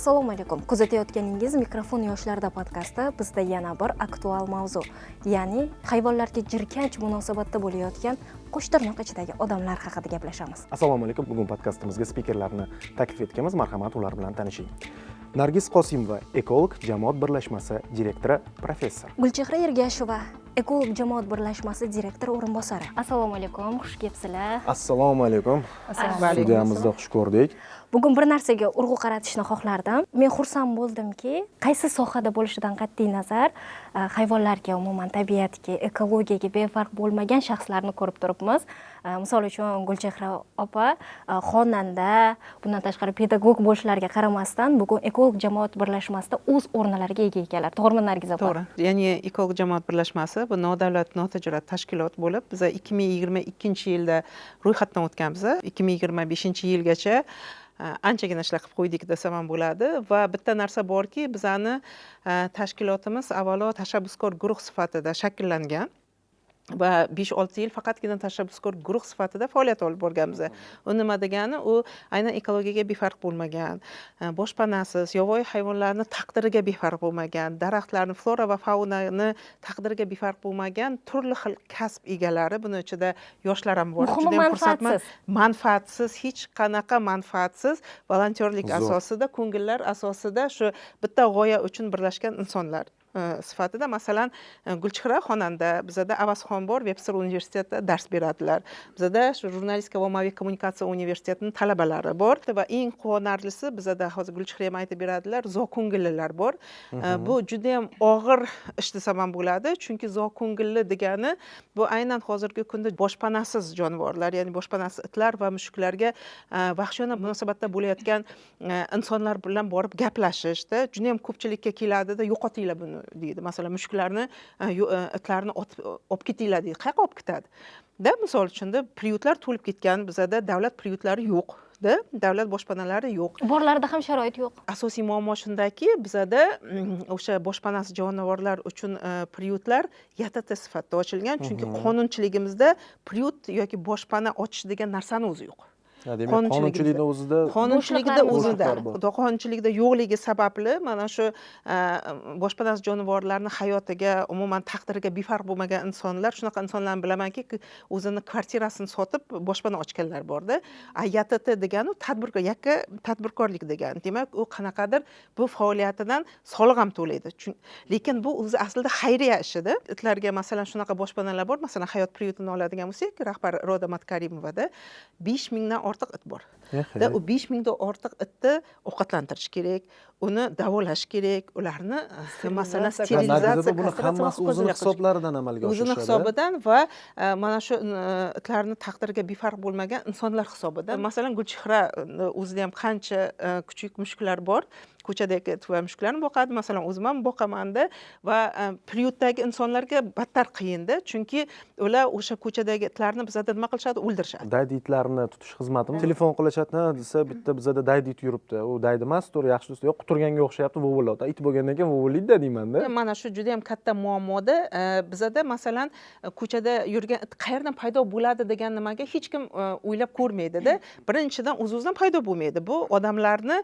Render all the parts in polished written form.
Assalomu alaykum. Kuzatayotganingiz Mikrofon yoshlarda podkasti. Bizda yana bir aktual mavzu, ya'ni hayvonlarga jirkanch munosabatda bo'layotgan qo'shtirnoq ichidagi odamlar haqida gaplashamiz. Assalomu alaykum. Bugun podkastimizga spikerlarni taklif etganmiz. Marhamat, ular bilan tanishing. Nargiz Qosimova, ekolog jamoat birlashmasi direktori, professor. Gulchehra Ergasheva, ekolog jamoat birlashmasi direktori o'rinbosari. Assalomu alaykum, xush kelibsizlar. Assalomu alaykum. Studiyamizda xush ko'rdik. Bugun bir narsaga urg'u qaratishni xohlardim. Men xursand bo'ldimki, qaysi sohada bo'lishidan qat'iy nazar, hayvonlarga, umuman tabiatga, ekologiyaga befarq bo'lmagan shaxslarni ko'rib turibmiz. Misol uchun Gulchehra opa xonanda, bundan tashqari pedagog bo'lishlariga qaramasdan, bugun ekolog jamoat birlashmasida o'z o'rnalariga ega ekanlar. To'g'rimi Nargiz opa? To'g'ri. Ya'ni ekolog jamoat birlashmasi bu nodavlat notijorat tashkilot bo'lib, biz 2022-yilda ro'yxatdan o'tganmiz. 2025-yilgacha anchagina ishlar qilib qo'ydik desam ham bo'ladi va bitta narsa borki, bizani tashkilotimiz avvalo tashabbuskor guruh sifatida shakllangan va 5-6 yil faqatgina tashabbuskor guruh sifatida faoliyat olib borganmiz. U nima degani? U aynan ekologiyaga befarq bo'lmagan, boshpanasiz, yovvoyi hayvonlarni taqdiriga befarq bo'lmagan, daraxtlarni, flora va faunani taqdiriga befarq bo'lmagan turli xil kasb egalari, buni ichida yoshlar ham bor. Muhimi manfaatsiz. Manfaatsiz, hech qanaqa manfaatsiz, volontyorlik asosida, ko'ngillar asosida shu bitta g'oya uchun birlashgan insonlar sifatida. Masalan, Gulchehra xonanda, bizada Avazxon bor, Vebster universitetida dars beradilar. Bizada jurnalistika va ommaviy kommunikatsiya universitetining talabalari bor va eng quvonarlisi, bizada hozir Gulchehra ham aytib beradilar, zo'ko'ngillilar bor. Bu juda ham og'ir ish desam ham bo'ladi, chunki zo'ko'ngilli degani bu aynan hozirgi kunda boshpanasiz jonivorlar, ya'ni boshpanasiz itlar va mushuklarga vahshiyona munosabatda bo'layotgan insonlar bilan borib gaplashishda juda ham ko'pchilikka keladida, yo'qotinglar buni deydi. Masalan, mushuklarni, itlarni olib ketinglar deydi. Qayerga olib ketadi? Misol uchun priutlar to'lib ketgan, bizada davlat priutlari yo'q. Davlat boshpanalari yo'q. Borlarida ham sharoit yo'q. Asosiy muammo shundaki, bizada o'sha boshpanasiz jonivorlar uchun priutlar YTT sifatida ochilgan, chunki qonunchiligimizda priut yoki boshpana ochish degan narsani o'zi yo'q. Demak, qonunchilikda qonunchilikda yo'qligi sababli mana shu boshpanasiz jonivorlarni hayotiga, umuman taqdiriga befarq bo'lmagan insonlar, shunaqa insonlarni bilamanki, o'zini kvartirasini sotib boshpana ochganlar borda. YTT degani tadbirkor, yakka tadbirkorlik degani. Demak, u qanaqadir bu faoliyatidan soliq ham to'laydi. Lekin bu o'zi aslida xayriya ishida. Itlarga masalan shunaqa boshpanalar bor. Masalan, Hayot priutini oladigan bo'lsak, rahbar Roda Matkarimovada 5000 dan ortiq it bor. U 5000 dan ortiq itni ovqatlantirish kerak, uni davolash kerak, ularni masalan sterilizatsiya, buni hammasi o'zini hisoblaridan amalga oshirishadi. O'zini hisobidan va mana shu itlarni taqdiriga befarq bo'lmagan insonlar hisobidan. Masalan, Gulchehra o'zida ham qancha kuchuk mushuklar bor. Ko'chadagi it va mushuklarni boqadi. Masalan, o'zim ham boqaman-da va priutdagi insonlarga battar qiyinda, chunki ular o'sha ko'chadagi itlarni bizada nima qilishadi? O'ldirishadi. Daydi itlarni tutish xizmatimi? Telefon qilishadi, desa bitta bizada daydi it yuribdi. U daydi emas, to'g'ri, yaxshi do'st, yo'q, quturganga o'xshayapti, vovulladi. It bo'lgandan keyin vovulaydi-da deyman-da. Mana shu juda ham katta muammoda. Bizada masalan ko'chada yurgan it qayerdan paydo bo'ladi degan nimaga hech kim o'ylab ko'rmaydi-da. Birinchidan o'z-o'zidan paydo bo'lmaydi. Bu odamlarni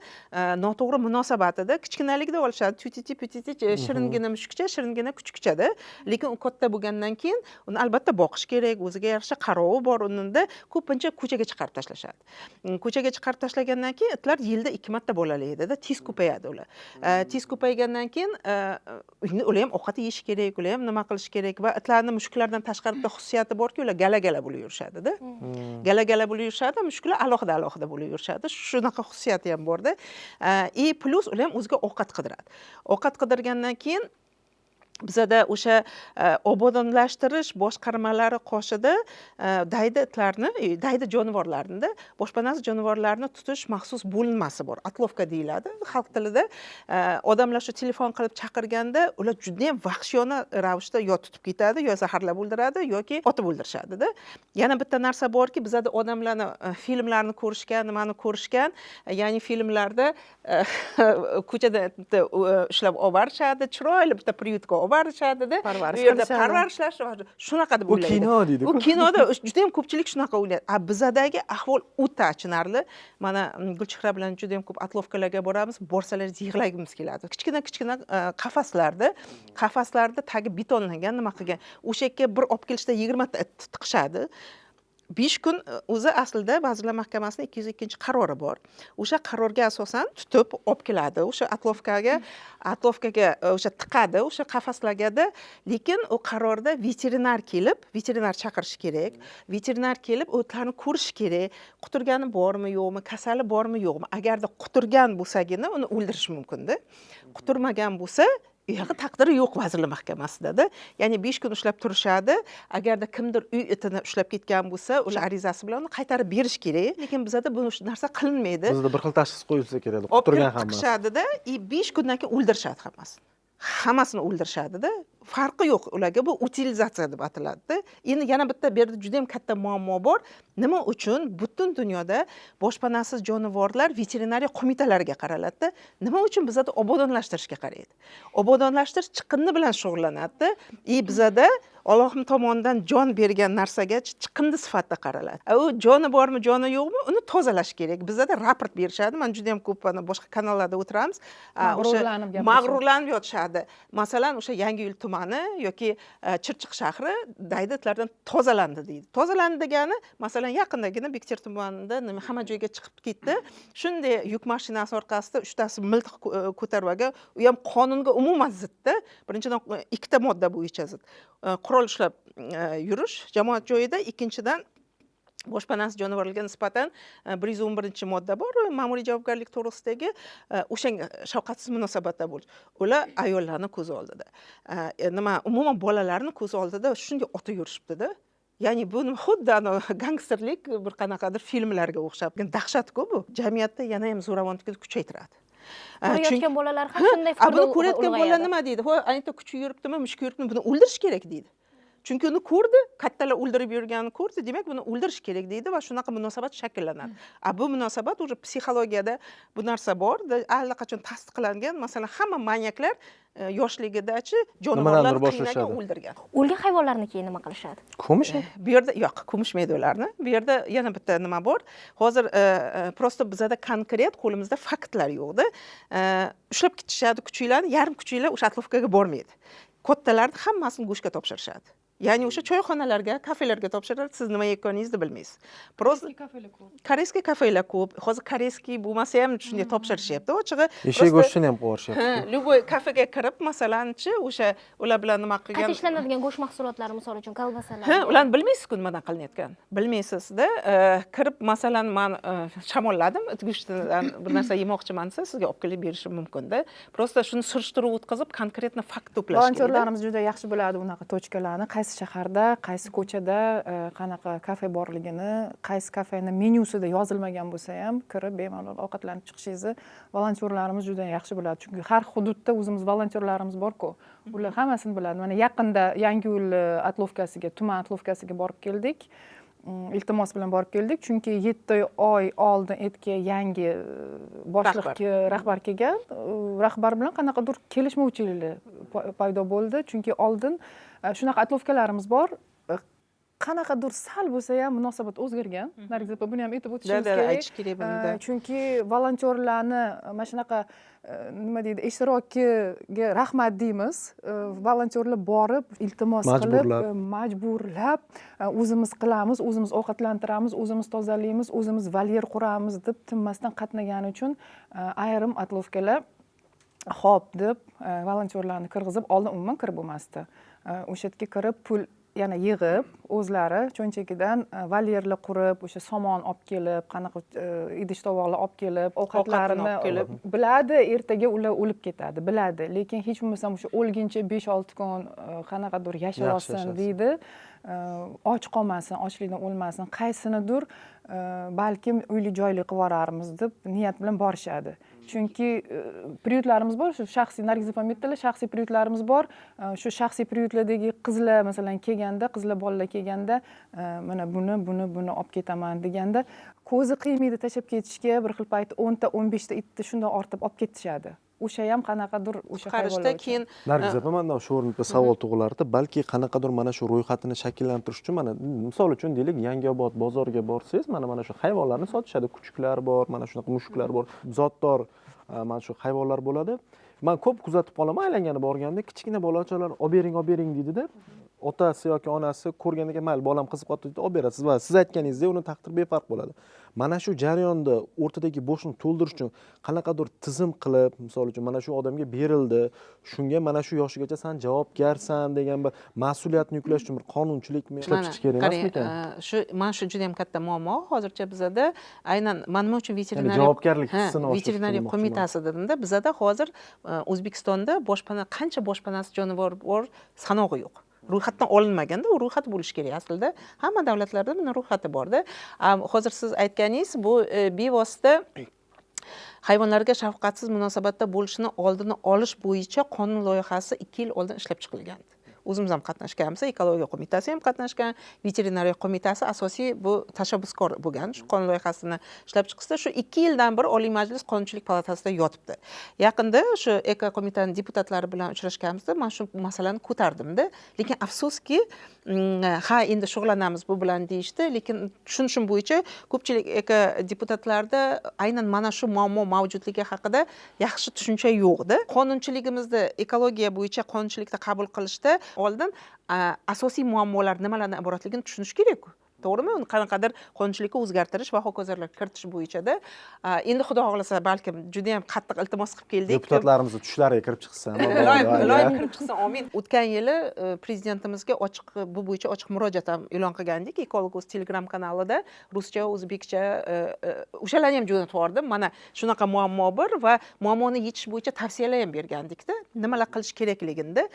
noto'g'ri munosabatida kichkinalikda olishadi. Tutiti shiringina mushukcha, shiringina kuchukchada. Lekin u katta bo'lgandan keyin uni albatta boqish kerak, o'ziga yarasha qarovi bor unida. Ko'pincha ko'chaga chiqarib tashlashadi. Ko'chaga chiqarib tashlagandan keyin itlar yilda 2 marta bolalaydi-da, tez ko'payadi ular. Tez ko'paygandan keyin ular ham ovqat yeyish kerak, ular ham nima qilish kerak va itlarning mushuklardan tashqari bitta xususiyati borki, ular gala-gala bo'lib yurishadi-da. Gala-gala bo'lib yurishadi, mushuklar alohida bo'lib yurishadi. Shunaqa xususiyati ham bor-da. Plus ular ham o'ziga ovqat qidiradi. Ovqat qidirgandan keyin bizada o'sha obodonlashtirish boshqarmalari qoshida daydi itlarni, daydi jonivorlarni, boshpanasiz jonivorlarni tutish maxsus bo'linmasi bor. Atlovka deyiladi xalq tilida. Odamlar shu telefon qilib chaqirganda, ular juda ham vahshiyona ravishda yo tutib ketadi, yo zaharlab o'ldiradi yoki otib o'ldirishadi-da. Yana bitta narsa borki, bizada odamlarni filmlarni ko'rishgan, nimani ko'rishgan, ya'ni filmlarda ko'chada ushlab olib borishadi, chiroyli bitta priutga olib borishadida, Parvarish bu yerda qilishadi. parvarishlash shunaqa deb Bu o'ylaydi. kino deydi. Bu kinoda juda ham ko'pchilik shunaqa o'ylaydi. Bizadagi ahvol o'ta achinarli. Mana Gulchehra bilan juda ham ko'p atlovkalarga boramiz, borsalar yig'lagimiz keladi. Kichkina qafaslarda tagi betonlangan, nima qilgan. O'sha yerga bir olib kelishda 20 ta it tiqishadi. 5 kun o'zi aslida Vazirlar Mahkamasining 202-qarori bor. O'sha qarorga asosan tutib olib keladi. O'sha atlovkaga o'sha tiqadi, o'sha qafaslarga, lekin u qarorda veterinar chaqirish kerak. Veterinar kelib o'tlarni ko'rish kerak. Quturgani bormi, yo'qmi, kasali bormi, yo'qmi? Agarda quturgan bo'lsagina uni o'ldirish mumkin-da. Quturmagan bo'lsa u yoqda taqdiri yo'q Vazirlar Mahkamasida. Ya'ni 5 kun ushlab turishadi. Agarda kimdir uy itini ushlab ketgan bo'lsa, o'sha arizasi bilan uni qaytarib berish kerak. Lekin bizda bu narsa qilinmaydi. Bizda bir xil tashxis qo'yilsa kerak, quturgan hammasi. Chiqishadi-da, 5 kundan keyin o'ldirishadi hammasini. Hammasini o'ldirishadi-da. Farqi yo'q ularga, bu utilizatsiya deb ataladi-da. Endi yana bitta bu yerda juda ham katta muammo bor. Nima uchun butun dunyoda boshpanasiz jonivorlar veterinariya qo'mitalariga qaraladi-da? Nima uchun bizda obodonlashtirishga qaraydi? Obodonlashtirish chiqindi bilan shug'ullanadi-da. Bizda Allohim tomonidan jon bergan narsaga chiqindi sifatida qaraladi. U joni bormi, joni yo'qmi, uni tozalash kerak. Bizda raport berishadi. Men juda ham ko'p boshqa kanallarda o'tiramiz. Mag'rurlanib yotishadi. Masalan, o'sha Yangiyo'l tumani yoki Chirchiq shahri dayditlardan tozalandi deydi. Tozalandi degani, masalan, yaqindagina Bektemir tumanida hamma joyga chiqib ketdi. Shunday yuk mashinasi orqasida 3 tasi miltiq ko'tarib olgan. U ham qonunga umuman zidda. Birinchidan 2 ta modda bo'yicha zid. Qurol ushlab yurish jamoat joyida, ikkinchidan boshpanasiz jonivorlarga nisbatan 111-modda bor, ma'muriy javobgarlik to'g'risidagi o'shanga shafqatsiz munosabatda bo'lish. Ular ayollarni ko'z oldida, umuman bolalarni ko'z oldida shunga ota yurishibdi-da. Ya'ni bu xuddi gangsterlik bir qanaqadir filmlarga o'xshab, dahshat-ku bu. Jamiyatda yana ham zo'ravonlikni kuchaytiradi. Ko'rayotgan bolalar ham shunday fikrda buni ko'rayotgan bolalar nima deydi? Aytdi, kuchi yuribdimi, mushuk yuribdimi, buni o'ldirish kerak deydi. Chunki uni ko'rdi, kattalar o'ldirib yurganini ko'rdi, demak buni o'ldirish kerak deydi va shunaqa munosabat shakllanadi. Bu munosabat o'sha psixologiyada bu narsa bor, allaqachon tasdiqlangan. Masalan, hamma manyaklar yoshligidachi jonivorlarni qiynagan, o'ldirgan. O'lgan hayvonlarni keyin nima qilishadi? Ko'mishmi? Bu yerda yo'q, ko'mishmaydi ularni. Bu yerda yana bitta nima bor. Hozir prosta bizda konkret qo'limizda faktlar yo'qda. Ushlab ketishadi kuchinglarni, yarim kuchinglar o'sha atlovkaga bormaydi. Kattalarni hammasini go'shtga topshirishadi. Ya'ni o'sha choyxonalarga, kafelarga topshiradi, siz nima yeyotganingizni bilmaysiz. Prosta koreyskiy kafelar ko'p. Hozir koreyskiy bo'lmasa ham shunday topshirishyapti. Ochig'i eshak go'shtini ham qo'yishyapti. Любой kafega kirib, masalanchi, o'sha ular bilan nima qilgan? Qayta ishlanadigan go'sht mahsulotlari, misol uchun kolbasalar. Ularni bilmaysiz-ku nimadan qilinayotgan. Bilmaysiz-da. Kirib, masalan, men shamolladim, it go'shtidan bir narsa yemoqchiman desa, sizga olib kelib berishim mumkin-da. Prosta shuni surishtiruv o'tkazib, konkretni fakt to'plash kerak. Volontyorlarimiz juda yaxshi biladi unaqa tochkalarni, qaysi shaharda, qaysi ko'chada qanaqa kafe borligini, qaysi kafening menyusida yozilmagan bo'lsa ham kirib bemalol ovqatlanib chiqishingizni volontyorlarimiz juda yaxshi biladi. Chunki har hududda o'zimiz volontyorlarimiz bor-ku. Ular hammasini biladi. Mana yaqinda Yangiyo'l atlovkasiga, tuman atlovkasiga borib keldik. Iltimos bilan borib keldik, chunki 7 oy oldin etga yangi boshliqga rahbar kelgan. Rahbar bilan qanaqadir kelishmovchilik paydo bo'ldi, chunki oldin shunaqa atlovkalarimiz bor. Qanaqadir sal bo'lsa ham munosabat o'zgargan. Nargiz opa, buni ham aytib o'tishimiz kerak. Aytish kerak bunda. Chunki volontyorlarni mana shunaqa nima deydi, ishtirokiga rahmat deymiz. Volontyorlar borib, iltimos qilib, majburlab, o'zimiz qilamiz, o'zimiz ovqatlantiramiz, o'zimiz tozalaymiz, o'zimiz volyer quramiz deb tinmasdan qatnagani uchun ayrim atlovkalar xo'p deb volontyorlarni kirgizib, oldin umuman kirib bo'lmasdi. O'sha yerga kirib pul yana yig'ib, o'zlari cho'nchagidan volyerlar qurib, o'sha somon olib kelib, qanaqa idish-tovoqlar olib kelib, ovqatlarini olib biladi, ertaga ular o'lib ketadi, biladi. Lekin hech bo'lmasa o'sha o'lguncha 5-6 kun qanaqadir yashasin deydi. Och qolmasin, ochlikdan o'lmasin, qaysinidir balkim uyli joyli qilib yuborarmiz deb niyat bilan borishadi. Chunki priютlarimiz bor, shu shaxsiy Nargiz opam aytdilar, shaxsiy priютlarimiz bor. Shu shaxsiy priютlardagi qizlar masalan kelganda, qizlar bolalar kelganda, mana buni olib ketaman deganda, ko'zi qiymaydi tashlab ketishga, bir xil payt 10 ta, 15 ta itni shunday ortib olib ketishadi. o'sha ham qanaqadir o'sha chiqarishda hayvonlar uchun. keyin Nargiz opa, mandan shu o'rinda savol tug'ilardi. Balki qanaqadir mana shu ro'yxatini shakllantirish uchun mana misol uchun deylik, Yangiobod bozoriga borsangiz, mana shu hayvonlarni sotishadi. Kuchuklar bor, mana shunaqa mushuklar bor, zotdor mana shu hayvonlar bo'ladi. Men ko'p kuzatib qolaman, aylangani borganda kichkina bolachalar olib bering deydida, otasi yoki onasi ko'rgandan keyin mayli bolam qiziq qoldi deb olib berasiz va siz aytganingizdek uni taqdiri befarq bo'ladi. Mana shu jarayonda o'rtadagi bo'shni to'ldirish uchun qanaqadir tizim qilib, misol uchun mana shu odamga berildi, shunga mana shu yoshigacha sen javobgarsan degan bir mas'uliyatni yuklash uchun bir qonunchilikmi ishlab chiqish kerak emasmikan? mana shu juda ham katta muammo. Hozircha bizada aynan nima uchun veterinariya javobgarlik hissini oshirish veterinariya qo'mitasi dedimda, bizada hozir O'zbekistonda qancha boshpanasi jonivor bor sanog'i yo'q. Ro'yxatdan olinmaganda, u ro'yxat bo'lishi kerak aslida. Hamma davlatlarda buni ro'yxati borda. Hozir siz aytganingiz bu bevosita hayvonlarga shafqatsiz munosabatda bo'lishini oldini olish bo'yicha qonun loyihasi 2 yil oldin ishlab chiqilgan. O'zimiz ham qatnashganmiz, ekologiya qo'mitasi ham qatnashgan, veterinariya qo'mitasi asosiy bu tashabbuskor bo'lgan. Shu qonun loyihasini ishlab chiqishda shu 2 yildan bir Oliy Majlis Qonunchilik palatasida yotibdi. Yaqinda shu eko qo'mitaning deputatlari bilan uchrashganimizda men shu masalani ko'tardimda, lekin afsuski ha endi shug'ullanamiz bu bilan deyishdi, lekin tushunishim bo'yicha ko'pchilik eko deputatlarda aynan mana shu muammo mavjudligi haqida yaxshi tushuncha yo'qdi. Qonunchiligimizda ekologiya bo'yicha qonunchilikda qabul qilishda oldin asosiy muammolar nimalardan iboratligini tushunish kerak-ku. To'g'rimi? Uni qanaqadir qonunchilikka o'zgartirish va hokazolar kiritish bo'yicha-da. Endi xudo xohlasa balkim juda ham qattiq iltimos qilib keldik. Deputatlarimiz tushlariga kirib chiqsa, iloyim kirib chiqsa, amin. O'tgan yili prezidentimizga bu bo'yicha ochiq murojaat ham e'lon qilgandik. Ekologos Telegram kanalida ruscha, o'zbekcha o'shalarni ham jo'natib yubordim. Mana shunaqa muammo bor va muammoni yechish bo'yicha tavsiyalar ham bergandik-da. Nimalar qilish kerakligida.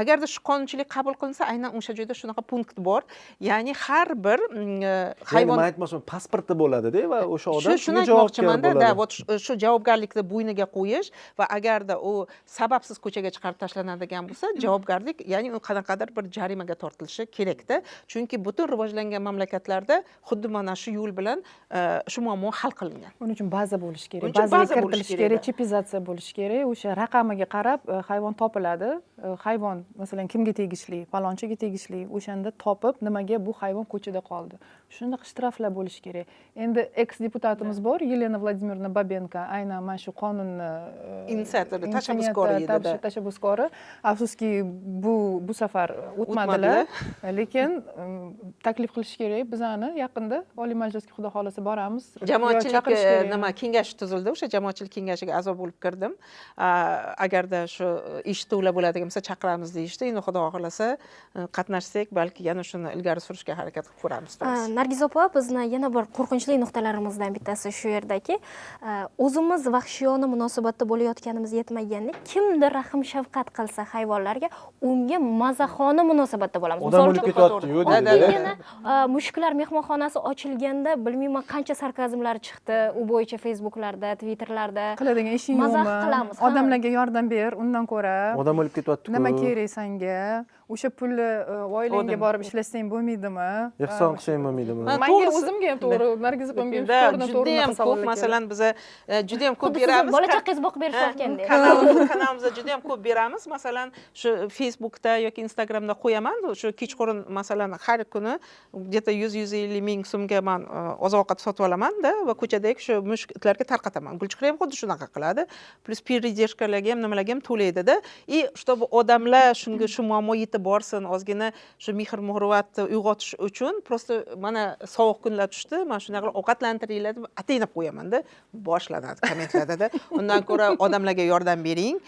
Agarda shu qonunchilik qabul qilinsa, aynan o'sha joyda shunaqa punkt bor. Ya'ni har bir hayvon aytmoqchiman, pasporti bo'ladi-da va o'sha odam shuni aytmoqchiman-da, shu javobgarlikni bo'yniga qo'yish va agarda u sababsiz ko'chaga chiqarib tashlanadigan bo'lsa, javobgarlik, ya'ni u qanaqadir bir jarimaga tortilishi kerak-da. Chunki butun rivojlangan mamlakatlarda xuddi mana shu yo'l bilan shu muammo hal qilingan. Buning uchun baza bo'lishi kerak, bazaga kiritilishi kerak, chipizatsiya bo'lishi kerak. O'sha raqamiga qarab hayvon topiladi. Hayvon masalan kimga tegishli, falonchiga tegishli, o'shanda topib, nimaga bu hayvon ko'chada qoldi. Shunaqa shtraflar bo'lishi kerak. Endi eks deputatimiz bor, Yelena Vladimirovna Babenko, aynan mana shu qonunni inisiatori, tashabbuskori edi. Tashabbuskori. Afsuski bu safar o'tmadilar, lekin taklif qilish kerak. Bizani yaqinda Oliy Majlisga xudo xolasa boramiz. Jamoatchilik kengashi tuzildi. O'sha jamoatchilik kengashiga a'zo bo'lib kirdim. Agarda shu eshituvlar bo'ladigan bo'lsa chaqiramiz deyishdi. Endi xudo xolasa qatnashsak, balki yana shuni ilgari surishga harakat qilib ko'ramiz. Nargiz opa, bizni yana bir qo'rqinchli nuqtalarimizdan bittasi shu yerdaki, o'zimiz vahshiyona munosabatda bo'layotganimiz yetmaganda kimdir rahm shafqat qilsa hayvonlarga, unga mazaxona munosabatda bo'lamiz. Odam o'lib ketyapti-yu dedi. Mushuklar mehmonxonasi ochilganda bilmayman qancha sarkazmlar chiqdi, u bo'yicha Facebooklarda, Twitterlarda. Qiladigan ishing yo'qmi? Odamlarga yordam ber, undan ko'ra. Odam o'lib ketyapti-ku. Nima kerak senga? O'sha pulni oilangga borib ishlasang bo'lmaydimi? Ehson qilsang bo'lmaydimi? Menga o'zimga ham to'g'ri, Nargiz opamga ham to'g'ri ko'p, masalan biz juda ham ko'p beramiz. Bola chaqangiz boqib berishayotganda. Kanalimizda juda ham ko'p beramiz. Masalan, shu Facebookda yoki Instagramda qo'yaman. Shu kechqurun masalan har kuni где-то 100-150 ming so'mga men oziq-ovqat sotib olaman-da va ko'chadagi shu mushuk itlarga tarqataman. Gulchehra ham xuddi shunaqa qiladi. Plus передержкаlarga ham nimalarga ham to'laydi-da. И чтобы odamlar shunga shu muammo yetib borsin, ozgina shu mehr-muhabbatni uyg'otish uchun просто mana sovuq kunlar tushdi, mana shunaqa ovqatlantiringlar deb ataynab qo'yaman-da. Boshlanadi kommentlarda. Undan ko'ra odamlarga yordam bering.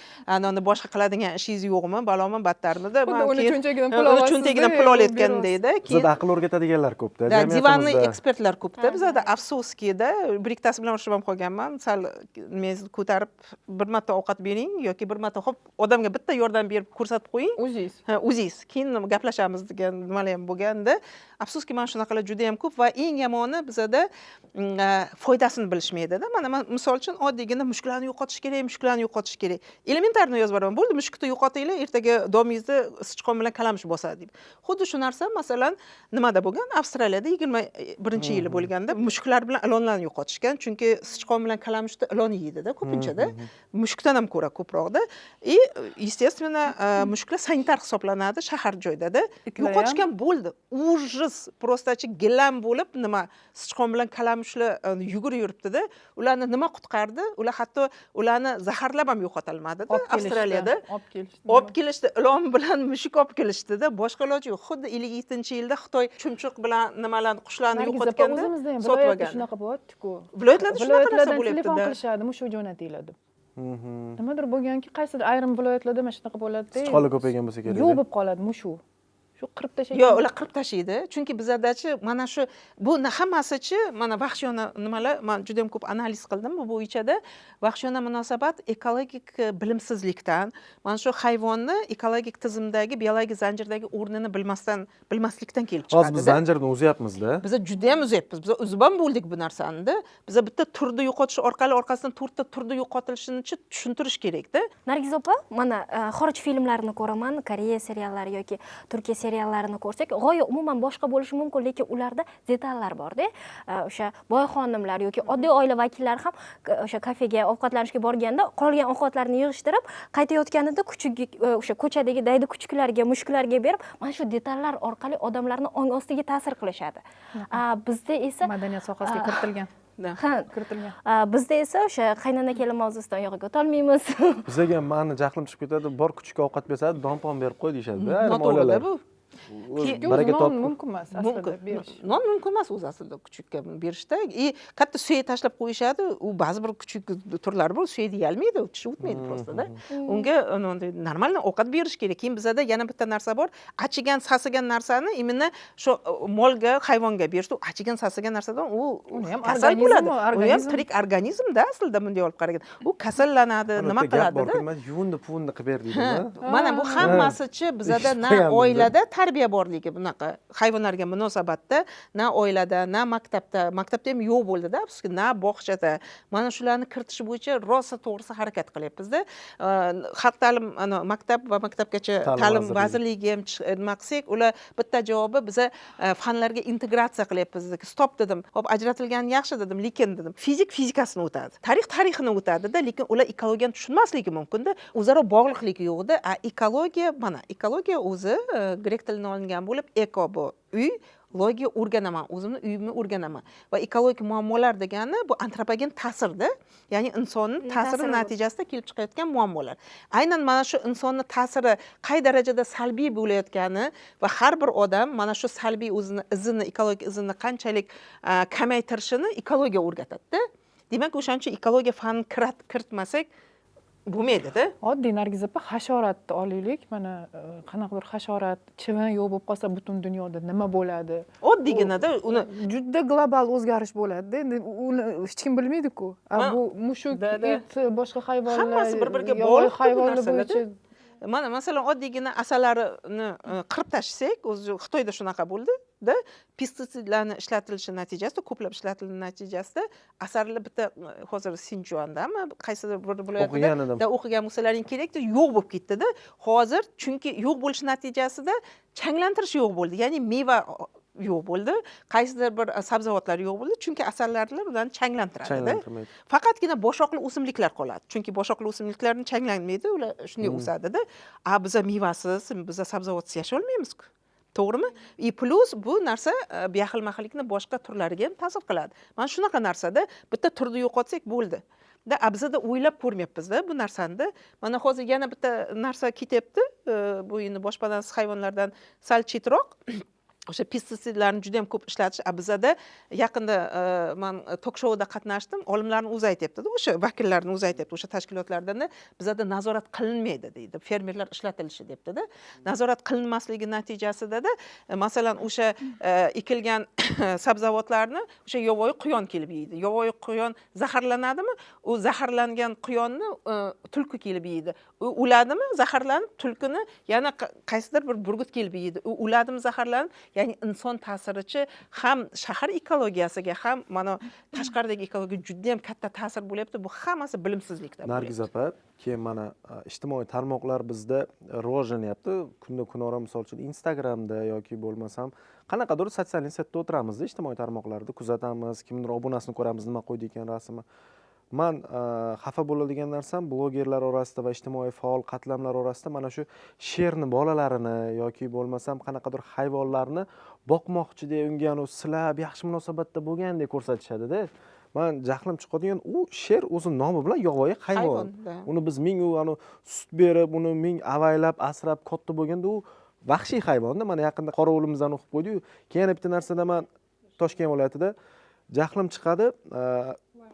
Uni boshqa qiladigan ishingiz yo'qmi, balomi battarmidi? Uni cho'ntagidan pul olayotgan deydi. Bizda aql o'rgatadiganlar ko'p-da. Divanli ekspertlar ko'p-da. Bizda afsuski-da, bir ikkitasi bilan urishib ham qolganman. Sal mengizni ko'tarib bir marta ovqat bering yoki bir marta hop odamga bitta yordam berib ko'rsatib qo'ying. O'zingiz aziz, keyin gaplashamiz degan nimalar ham bo'lganda, afsuski mana shunaqalar juda ham ko'p va eng yomoni bizada foydasini bilishmaydida. Mana misol uchun oddiygina mushuklarni yo'qotish kerak, mushuklarni yo'qotish kerak. Elementarni yozib beraman. Bo'ldi, mushukni yo'qotinglar, ertaga domingizni sichqon bilan kalamush bosadi deb. Xuddi shu narsa masalan nimada bo'lgan? Avstraliyada 21-yili bo'lganda mushuklar bilan ilonlarni yo'qotishgan, chunki sichqon bilan kalamushni ilon yeydi-da ko'pinchada. Mushukdan ham ko'ra ko'proqda. Естественно, mushuklar sanitar hisoblanadi shahar joydada. Yo'qotishgan bo'ldi. Ужас, prostachi gilam bo'lib nima sichqon bilan kalamushlar yugurib yuribdi-da. Ularni nima qutqardi? Ular hatto ularni zaharlab ham yo'qotilmadi-da Avstraliyada. Olib kelishdi. Ilon bilan mushuk olib kelishdi-da. Boshqa iloji yo'q. Xuddi 57-yilda Xitoy chumchuq bilan nimalarni qushlarni yo'qotganda o'zimizda ham viloyatda shunaqa bo'lyapti-ku. Viloyatlarda shunaqa narsa telefon bo'lyapti-da. qilishadi, mushuk jo'natiladi. Nimadir bo'lganki, qaysidir ayrim viloyatlarda mana shunaqa bo'ladi-da. Sichqonlar ko'paygan bo'lsa kerak. Yo'q bo'lib qoladi mushuk. Shu qirib tashlaydi. Yo'q, ular qirib tashlaydi. Chunki bizadachi mana shu bu hammasichi mana vahshiyona nimalar, men juda ham ko'p analiz qildim bu bo'yichada. Vahshiyona munosabat ekologik bilimsizlikdan, mana shu hayvonni ekologik tizimdagi, biologik zanjirdagi o'rnini bilmaslikdan kelib chiqadi. Hozir biz zanjirni uzyapmiz-da. Biz juda ham uzyapmiz. Biz uzib ham bo'ldik bu narsani-da. Biz bitta turni yo'qotish orqali orqasidan to'rtta turni yo'qotilishini tushuntirish kerak-da. Nargiz opa, mana xorij filmlarini ko'raman, Koreya seriallari yoki Turkiya seriallarini ko'rsak, g'oya umuman boshqa bo'lishi mumkin, lekin ularda detallar bor-da. O'sha boy xonimlar yoki oddiy oila vakillari ham o'sha kafega ovqatlanishga borganda qolgan ovqatlarni yig'ishtirib, qaytayotganida o'sha ko'chadagi daydi kuchuklarga, mushuklarga berib, mana shu detallar orqali odamlarning ong ostiga ta'sir qilishadi. Bizda esa Madaniyat sohasiga kiritilgan. Ha, Kiritilgan. Bizda esa o'sha qaynona kelin mavzusidan yo'g'iga o'tolmaymiz. Bizga ham mani jahlim chiqib ketadi, bor kuchukka ovqat bersadi, donpon berib qo'y deyshadi-da. Noto'g'ri bu. Baraka top. Mumkin emas aslida berish. Non mumkin emas o'zi aslida kuchukka berishda. Katta suyak tashlab qo'yishadi. U ba'zi bir kuchuk turlari bor, suyak deyolmaydi, tishi o'tmaydi prosta-da. Unga normal ovqat berish kerak. Keyin bizada yana bitta narsa bor. Achigan, sasigan narsani imенно shu molga, hayvonga berishdi. Achigan, sasigan narsadan u ham kasal bo'ladi. U ham organizm. tirik organizmda aslida bunday olib qaraganda. U kasallanadi, nima qiladi-da. Yuvindi, puvindi qilib ber deydi-da. Mana bu hammasichi bizada na oilada tarbiya borligi bunaqa hayvonlarga munosabatda, na oilada, na maktabda ham yo'q bo'ldi-da, afsuski, na bog'chada. Mana shularni kiritish bo'yicha rosa to'g'risi harakat qilyapmiz-da. Xalq ta'lim maktab va maktabgacha ta'lim vazirligi ham nima qilsak, ular bitta javobi biza fanlarga integratsiya qilyapmiz. Stop dedim. Hop, ajratilgani yaxshi dedim, lekin dedim, fizikasini o'tadi. Tarixini o'tadi-da, lekin ular ekologiyani tushunmasligi mumkin-da. O'zaro bog'liqligi yo'q-da. Ekologiya o'zi grek tilidan olingan bo'lib, eko bu uy, logiya o'rganaman, o'zimni uyimni o'rganaman. Va ekologik muammolar degani bu antropogen ta'sirda, ya'ni insonning ta'siri natijasida kelib chiqayotgan muammolar. Aynan mana shu insonning ta'siri qay darajada salbiy bo'layotgani va har bir odam mana shu salbiy o'zini ekologik izini qanchalik kamaytirishini ekologiya o'rgatadi-da. Demak, o'shaning uchun ekologiya fanini kiritmasak bo'lmaydi-da. Oddiy Nargiz opa, hasharotni olaylik. Mana qanaqadir hasharot, chivin yo'q bo'lib qolsa butun dunyoda nima bo'ladi? Oddiygina-da uni juda global o'zgarish bo'ladi-da. Endi uni hech kim bilmaydi-ku. Bu mushuk, it, boshqa hayvonlar, hammasi bir-biriga bog'liq hayvonlar bo'yicha. Mana masalan oddiygina asalarini qirib tashlasak, o'zi Xitoyda shunaqa bo'ldi-da, pestitsidlarni ishlatilishi natijasida, ko'plab ishlatilgan natijasida asarlar bitta hozir Sinchuandami, qaysidir bir viloyatida o'qigan bo'lsalaring kerakda yo'q bo'lib ketdi-da. Hozir chunki yo'q bo'lish natijasida changlantirish yo'q bo'ldi. Ya'ni meva yo'q bo'ldi, qaysidir bir sabzavotlar yo'q bo'ldi, chunki asallarlar ularni changlantiradi-da. Faqatgina boshoqli o'simliklar qoladi. Chunki boshoqli o'simliklarni changlanmaydi, ular shunday o'sadi-da. Biza mevasiz, biza sabzavotsiz yashay olmaymiz-ku. To'g'rimi? Plus bu narsa bexil-mahillikni boshqa turlariga ham ta'sir qiladi. Mana shunaqa narsada bitta turni yo'qotsak bo'ldi. Bizada o'ylab ko'rmayapmiz-da bu narsani. Mana hozir yana bitta narsa ketyapti. Bu endi boshpanasiz hayvonlardan sal chetroq. o'sha pestitsidlarni juda ham ko'p ishlatish. Bizada yaqinda men tok shouda qatnashdim, olimlarning o'zi aytibdi-da, o'sha vakillarning o'zi aytibdi, o'sha tashkilotlardan bizada nazorat qilinmaydi deydi, fermerlar ishlatilishi debdi-da. Nazorat qilinmasligi natijasida masalan o'sha ekilgan sabzavotlarni o'sha yovvoyi quyon kelib yeydi. Yovvoyi quyon zaharlanadimi? U zaharlangan quyonni tulki kelib yeydi. U o'ladimi? Zaharlanib tulkini yana qaysidir bir burgut kelib yeydi. U o'ladimi zaharlanib? Ya'ni inson ta'sirichi ham shahar ekologiyasiga, ham mana tashqaridagi ekologiyaga juda ham katta ta'sir bo'lyapti. Bu hammasi bilimsizlikdan. Nargiz opa, keyin mana ijtimoiy tarmoqlar bizda rivojlanyapti. Kunda-kunora misol uchun Instagramda yoki bo'lmasam qanaqadir sotsial setda o'tiramiz, ijtimoiy tarmoqlarda kuzatamiz, kimdir obunasini ko'ramiz, nima qo'ydi ekan rasmi. Men xafa bo'ladigan narsam blogerlar orasida va ijtimoiy faol qatlamlar orasida mana shu sherni bolalarini yoki bo'lmasam qanaqadir hayvonlarni boqmoqchida unga silab yaxshi munosabatda bo'lgandek ko'rsatishadi-da. Men jahlim chiqadigan u sher o'zi nomi bilan yovvoyi hayvon. Uni biz ming sut berib, uni ming avaylab, asrab katta bo'lganda u vahshiy hayvonda. Mana yaqinda qorovulimizni o'qib qo'ydi-yu. Keyin bitta narsada men Toshkent viloyatida jahlim chiqadi.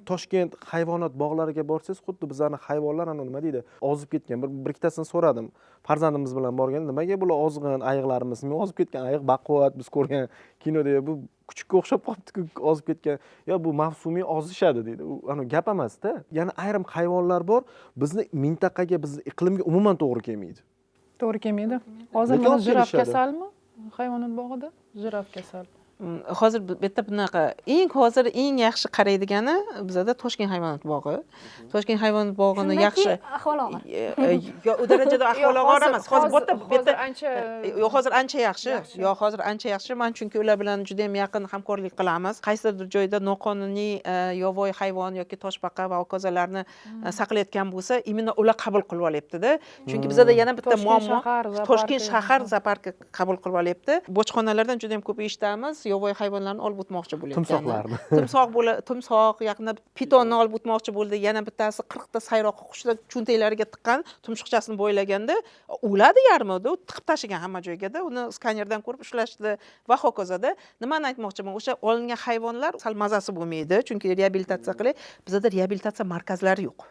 Toshkent hayvonot bog'lariga borsangiz, xuddi bizlarning hayvonlar nima deydi, ozib ketgan. Bir ikkitasini so'radim. Farzandimiz bilan borganda, nimaga bular ozg'in ayiqlarimiz? Men ozib ketgan ayiq baquvvat biz ko'rgan kinoda bu kuchukka o'xshab qolibdi-ku, ozib ketgan. Yo, bu mavsumiy ozishadi deydi. U gap emas-da. Ya'ni ayrim hayvonlar bor, bizni mintaqaga, bizni iqlimga umuman to'g'ri kelmaydi. To'g'ri kelmaydi. Hozir mana jiraf kasalmi? Hayvonot bog'ida jiraf kasal. Hozir bitta bunaqa hozir eng yaxshi qaraydigani bizada Toshkent hayvonot bog'i. Toshkent hayvonot bog'ini yaxshi ahvol og'ir. Yo, u darajada ahvol og'ir emas. Hozir ancha hozir ancha yaxshi. Yo, hozir ancha yaxshi. Men chunki ular bilan juda ham yaqin hamkorlik qilamiz. Qaysidir joyda noqonuniy yovvoyi hayvon yoki toshbaqa va hokazolarni saqlayotgan bo'lsa, imенно ular qabul qilib olyapti-da. Chunki bizada yana bitta muammo, Toshkent shahar zooparki qabul qilib olyapti. Bojxonalardan juda ham ko'p eshitamiz. Yovvoyi hayvonlarni olib o'tmoqchi bo'lyapti. Timsoq, yaqinda pitonni olib o'tmoqchi bo'ldi. Yana bittasi 40 ta sayroq qushlar cho'ntaklariga tiqqan, tumshuqchasini bo'ylaganda o'ladi yarmida, u tiqib tashlagan hamma joyga-da. Uni skanerdan ko'rib ushlashdi va hokazoda. Nimani aytmoqchiman? O'sha olingan hayvonlar sal mazasi bo'lmaydi, chunki reabilitatsiya qilay. Bizda reabilitatsiya markazlari yo'q.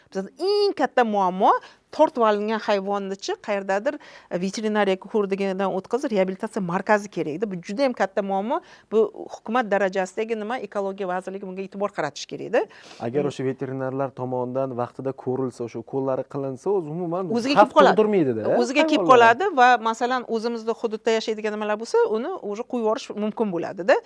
Bizda eng katta muammo tortib olingan hayvonni-chi qayerdadir veterinariya ko'rdiganidan o'tkazib reabilitatsiya markazi kerak. Bu juda ham katta muammo. Bu hukumat darajasidagi ekologiya vazirligi bunga e'tibor qaratish kerak-da. Agar o'sha veterinarlar tomonidan vaqtida ko'rilsa, o'sha ukollari qilinsa, o'zi umuman o'ziga kelib qoladi. O'ziga kelib qoladi va masalan o'zimizda hududda yashaydigan nimalar bo'lsa, uni o'zi qo'yib yuborish mumkin bo'ladi-da.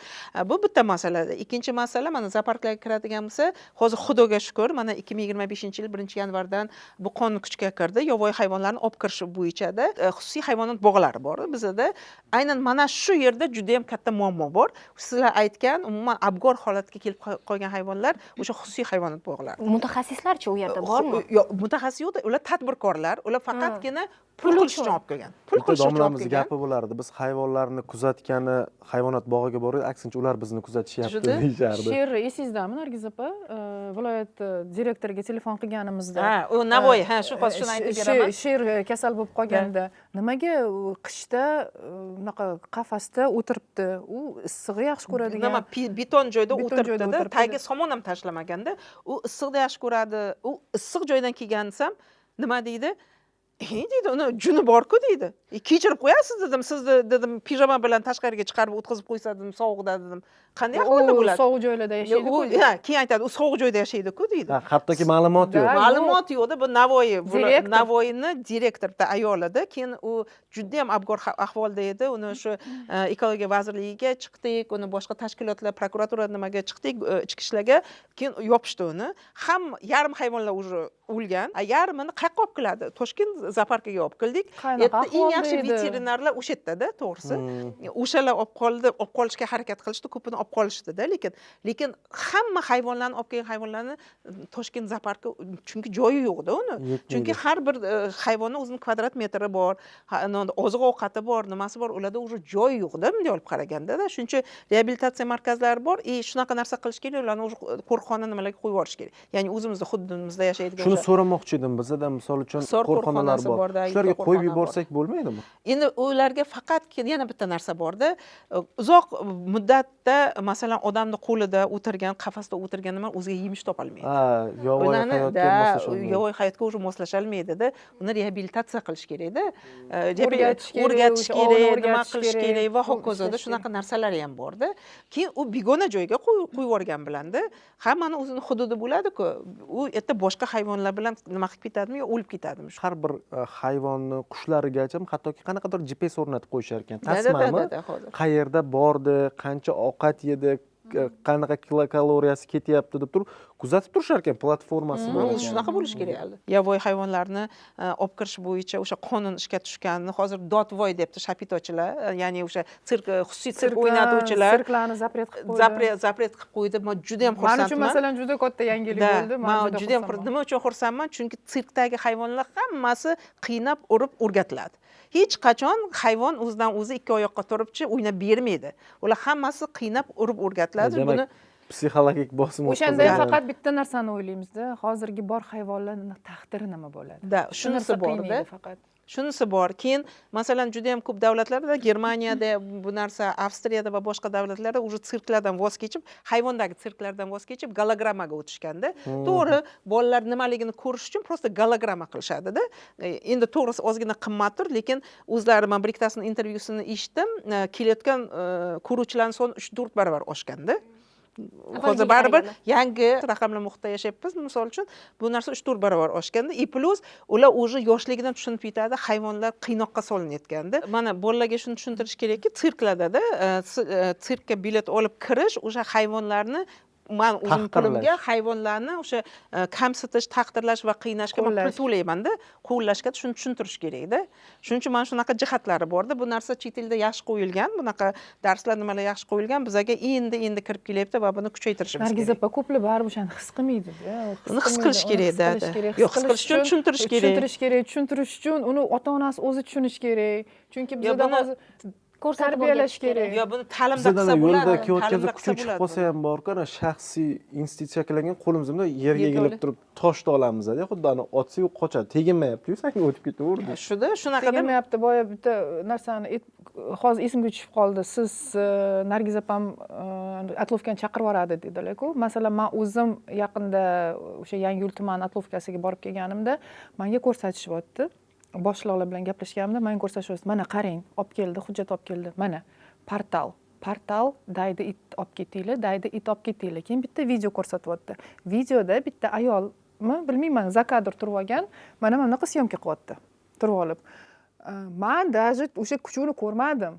Bu bitta masala. Ikkinchi masala, mana zooparklarga kiradigan bo'lsa, hozir Xudoga shukr, mana 2025-yil 1-yanvardan bu qonun kuchga kirdi. Yovvoyi hayvonlarni olib kirish bo'yicha-da xususiy hayvonot bog'lari bor. Bizda aynan mana shu yerda juda ham katta muammo bor. Sizlar aytgan, umuman abgor holatga kelib qolgan hayvonlar o'sha xususiy hayvonot bog'lari. Mutaxassislarchi u yerda bormi? Yo'q, mutaxassis yo'q, ular tadbirkorlar, ular faqatgina pul qilishni olib kelgan. Pul qilishni olib domlamiz gapi bo'lardi. Biz hayvonlarni kuzatgani hayvonot bog'iga borib, aksincha ular bizni kuzatishyapti deyishardi. Sher esingizdami, Nargiz opa? Viloyat direktoriga telefon qilganimizda. Ha, u Navoiy, ha, shu hozir shuni aytib beraman. Sher kasal bo'lib qolganda, nimaga qishda bunaqa qafasda o'tiribdi? U issig'i yaxshi ko'radigan. Nima beton joyda o'tiribdi-da, tagiga somon ham tashlamaganda, u issiqni yaxshi ko'radi. U issiq joydan kelgansam, nima deydi? Deydi, uni juni bor-ku deydi. Kechirib qo'yasiz dedim, sizni dedim pijama bilan tashqariga chiqarib o'tkazib qo'ysa dedim, sovuqda dedim. Qanday ahvolda bo'ladi? Sovuq joylarda yashaydi-ku. Ha, keyin aytadi, u sovuq joyda yashaydi-ku deydi. Hattoki ma'lumot yo'q. Ma'lumot yo'q-da, bu Navoiyni direktorda ayolida, keyin u juda ham abgor ahvolda edi. Uni shu ekologiya vazirligiga chiqdik, uni boshqa tashkilotlar, prokuratura nimaga chiqdik, ichki ishlarga, keyin yopishdi uni. Ham yarim hayvonlar уже o'lgan, yarmini qayerga olib keladi? Toshkent zooparkiga olib keldik. Eng yaxshi veterinarlar o'sha yerda-da, to'g'risi. O'shalar olib qolishga harakat qilishdi, ko'pini olib qolishdi-da, lekin hamma hayvonlarni olib kelgan hayvonlarni Toshkent zooparki chunki joyi yo'q-da uni. Chunki har bir hayvonning o'zining kvadrat metri bor, oziq-ovqati bor, nimasi bor, ularda уже joyi yo'q-da, bunday olib qaraganda-da. Shuning uchun reabilitatsiya markazlari bor, shunaqa narsa qilish kerak, ularni o'sha qo'riqxona nimalarga qo'yib yuborish kerak. Ya'ni o'zimizda hududimizda yashaydigan. Shuni so'ramoqchi edim. Bizda misol uchun qo'riqxonalar bor. Shularga qo'yib yuborsak bo'lmaydimi? to'g'ri. Endi ularga faqat yana bitta narsa borda, uzoq muddatda masalan odamni qo'lida o'tirgan, qafasda o'tirgan nima o'ziga yemish topolmaydi. Ha, yovvoyi hayotga moslasholmaydi. yovvoyi hayotga уже moslasholmaydida. Uni reabilitatsiya qilish kerakda. O'rgatish kerak, o'rgatish o'sha ovni kerak, nima o'rgatish qilish kerak, kerak va u hokazoda ishlash shunaqa narsalari ham borda. Keyin u begona joyga qo'yib yuborgan bilanda, hammani o'zini hududi bo'ladi-ku. U yerda boshqa hayvonlar bilan nima qilib ketadimi yo o'lib ketadimi? Har bir hayvonni, qushlarigacha hattoki qanaqadir GPS o'rnatib qo'yishar ekan. Tasmami? Qayerda bordi, qancha ovqat yedi, qanaqa kilokaloriyasi ketyapti deb turib kuzatib turishar ekan, platformasi bor ekan. Shunaqa bo'lish kerak hali. Yovvoyi hayvonlarni olib kirish bo'yicha o'sha qonun ishga tushganini hozir dotvoy debdi shapitochilar, ya'ni o'sha sirk, xususiy sirk o'ynatuvchilar sirklarni zapret qilib qo'ydi. Zapret qilib qo'ydi. Men juda ham Men uchun xursandman. masalan juda katta yangilik bo'ldi. Men juda ham nima uchun xursandman? Chunki sirkdagi hayvonlar hammasi qiynab, urib o'rgatiladi. Hech qachon hayvon o'zidan o'zi ikki oyoqqa turibchi o'ynab bermaydi. Ular hammasi qiynab, urib o'rgatiladi. Buni psixologik bosim o'shanda faqat bitta narsani o'ylaymizda, hozirgi bor hayvonlarning taqdiri nima bo'ladi? Shunisi borda. Faqat Shunisi bor. Keyin masalan juda ham ko'p davlatlarda, Germaniyada bu narsa, Avstriyada va boshqa davlatlarda уже sirklardan voz kechib, hayvondagi sirklardan voz kechib gologrammaga o'tishganda, to'g'ri, bolalar nimaligini ko'rish uchun просто gologramma qilishadi-da. Endi to'g'risi ozgina qimmatdir, lekin o'zlari men bir ikkitasini intervyusini eshitdim, kelayotgan ko'ruvchilarning soni 3-4 barobar oshganda. Hozir baribir yangi raqamli muhitda yashayapmiz. Misol uchun bu narsa 3-4 barobar oshganda, plus ular уже yoshligidan tushunib yetadi, hayvonlar qiynoqqa solinayotganda. Mana bolalarga shuni tushuntirish kerakki, sirklarda sirkka bilet olib kirish o'sha hayvonlarni men o'zim pulimga hayvonlarni o'sha kamsitish, taqdirlash va qiynashga men pul to'laymanda, qo'llashga shuni tushuntirish kerak-da. Shuning uchun mana shunaqa jihatlari borda. Bu narsa chet elda yaxshi qo'yilgan, bunaqa darslar nimalar yaxshi qo'yilgan, bizga endi kirib kelyapti va buni kuchaytirishimiz kerak. Nargiz opa ko'plar baribir o'shani his qilmaydi-da. Uni his qilish kerak-da. Yo'q, his qilish uchun tushuntirish kerak. Tushuntirish uchun uni ota-onasi o'zi tushunish kerak. Chunki bizda hozir tarbiyalash kerak. Yo, buni ta'limda qilsa bo'ladi. Yo'lda kelayotganda kuchim chiqib qolsa ham bor-ku, shaxsiy instinkt shakllangan qo'limizda yerga egilib turib toshni olamiz-da, xuddi ani otsa-yu qochadi, teginmayapti-yu, senga o'tib ketaverdi. Shunaqa teginmayapti. Boya bitta narsani hozir esimga tushib qoldi. Siz Nargiz opam atlovkani chaqirib yuboradi dedilar-ku. Masalan, men o'zim yaqinda o'sha Yangiyo'l tuman atlovkasiga borib kelganimda menga ko'rsatishyapti. Boshliqlar bilan gaplashganimda menga ko'rsatishyapti. Mana qarang, olib keldi, hujjat olib keldi. Mana portal daydi it olib ketinglar, daydi it olib ketinglar. Keyin bitta video ko'rsatyapti. Videoda bitta ayolmi, bilmayman, za kadr turib olgan, mana bunaqa syomka qilyapti. Turib olib. Men даже o'sha kuchini ko'rmadim.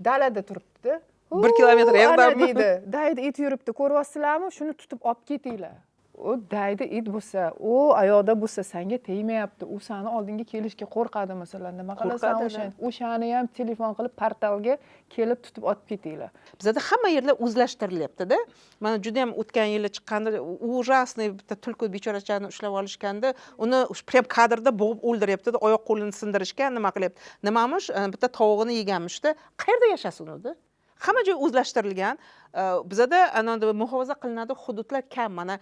Dalada turibdi. 1 kilometr yerdami deydi. Daydi it yuribdi, ko'ryapsizlarmi? Shuni tutib olib ketinglar. U daydi it bo'lsa, u ayoqda bo'lsa senga tegmayapti. U seni oldinga kelishga qo'rqadi masalan. Nima qilasan o'shani ham telefon qilib portalga kelib tutib olib ketinglar. Bizda hamma yerlar o'zlashtirilyapti-da. Mana juda ham o'tgan yili chiqqanda ужасный bitta tulki bechorachani ushlab olishganda, uni prem kadrda bo'g'ib o'ldiryapti-da, oyoq qo'lini sindirishgan, nima qilyapti? Nimamish? Bitta tovuqni yeganmish-da. Qayerda yashasin unda? Hamma joy o'zlashtirilgan. Bizda muhofaza qilinadi hududlar kam. Mana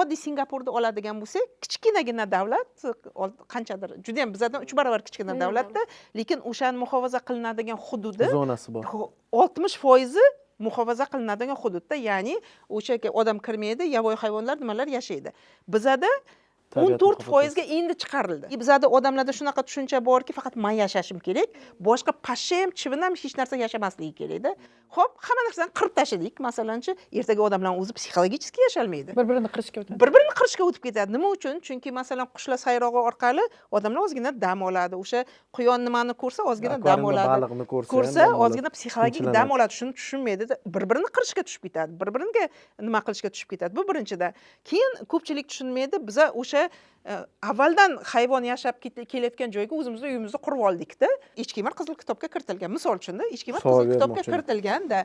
oddiy Singapurda oladigan bo'lsak, kichkinagina davlat, qanchadir, juda ham bizdan 3 barobar kichkina davlatda, lekin o'shani muhofaza qilinadigan hududi zonasi bor. 60% muhofaza qilinadigan hududda, ya'ni o'sha odam kirmaydi, yovvoyi hayvonlar nimalar yashaydi. Bizda 14% ga endi chiqarildi. Bizda odamlarda shunaqa tushuncha borki, faqat men yashashim kerak, boshqa pashshem, chivin ham hech narsa yashamasligi kerak-da. Xo'p, hamma narsani qirib tashladik. Masalanchi, ertaga odamlar o'zi psixologически yasholmaydi. Bir-birini qirishga o'tadi. Bir-birini qirishga o'tib ketadi. Nima uchun? Chunki masalan, qushlar sayrog'i orqali odamlar ozgina dam oladi. O'sha quyon nimani ko'rsa, ozgina dam oladi. Baliqni ko'rsa, ozgina psixologik dam oladi. Shuni tushunmaydi. Bir-birini qirishga tushib ketadi. Bir-biriga nima qilishga tushib ketadi. Bu birinchidan. Keyin ko'pchilik tushunmaydi. Biz o'sha avvaldan hayvon yashab kelayotgan joyga o'zimizning uyimizni qurib oldik-da. Echkemar qizil kitobga kiritilgan. Misol uchun-da, echkemar qizil kitobga kiritilgan-da.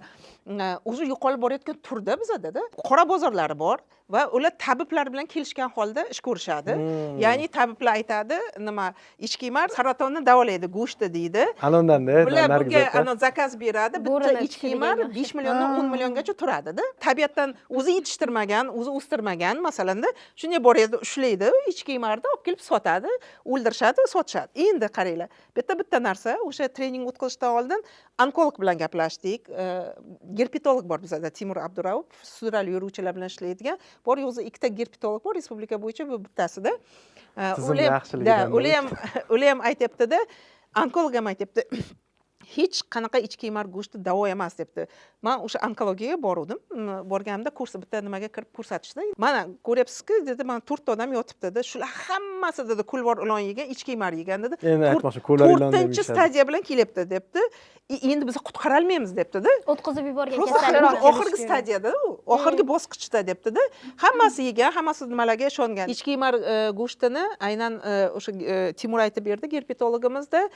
O'zi yo'qolib borayotgan turda bizda-da qora bozorlari bor va ular tabiblar bilan kelishgan holda ish ko'rishadi. Ya'ni tabiblar aytadi, nima, echkemar saratonni davolaydi, go'shtni deydi. Anondan-da, ular bunga zakaz beradi. Bitta echkemar 5 milliondan 10 milliongacha turadi-da. Tabiatdan o'zi yetishtirmagan, o'zi o'stirmagan, masalanda, shunday boradi, ushlaydi echki kiyimlarni olib kelib sotadi, o'ldirishadi, sotishadi. Endi qaranglar, bitta narsa, o'sha trening o'tkazishdan oldin onkolog bilan gaplashdik. Gerpetolog bor bizda, Timur Abduraov, sudrali yuruvchilar bilan ishlaydigan. Bor yo'g'i ikkita gerpetolog bor respublika bo'yicha, bu bittasida. Ular ham aytibdi-da, onkolog ham aytibdi. Hech qanaqa ichki kiyimlar go'shti davo emas debdi. Men o'sha onkologiyaga bordim. Borganimda kursda bitta nimaga kirib ko'rsatishdi. Mana ko'ryapsiz-ku, dedi, mana 4 ta odam yotibdi-da. Shular hammasi dedi kulvor ilon yegan, ichki kiyimlar yegan dedi. Endi aytmoqchi, ko'lar ilon deb. 4-stadiya bilan kelyapti debdi. Endi biz qutqara olmaymiz debdi-da. O'tkazib yuborgan kasallik oxirgi stadiyada, oxirgi bosqichda debdi-da. Hammasi yegan, hammasi nimalarga ishongan. Ichki kiyimlar go'shtini aynan o'sha Timur aytib berdi, gerpetologimizda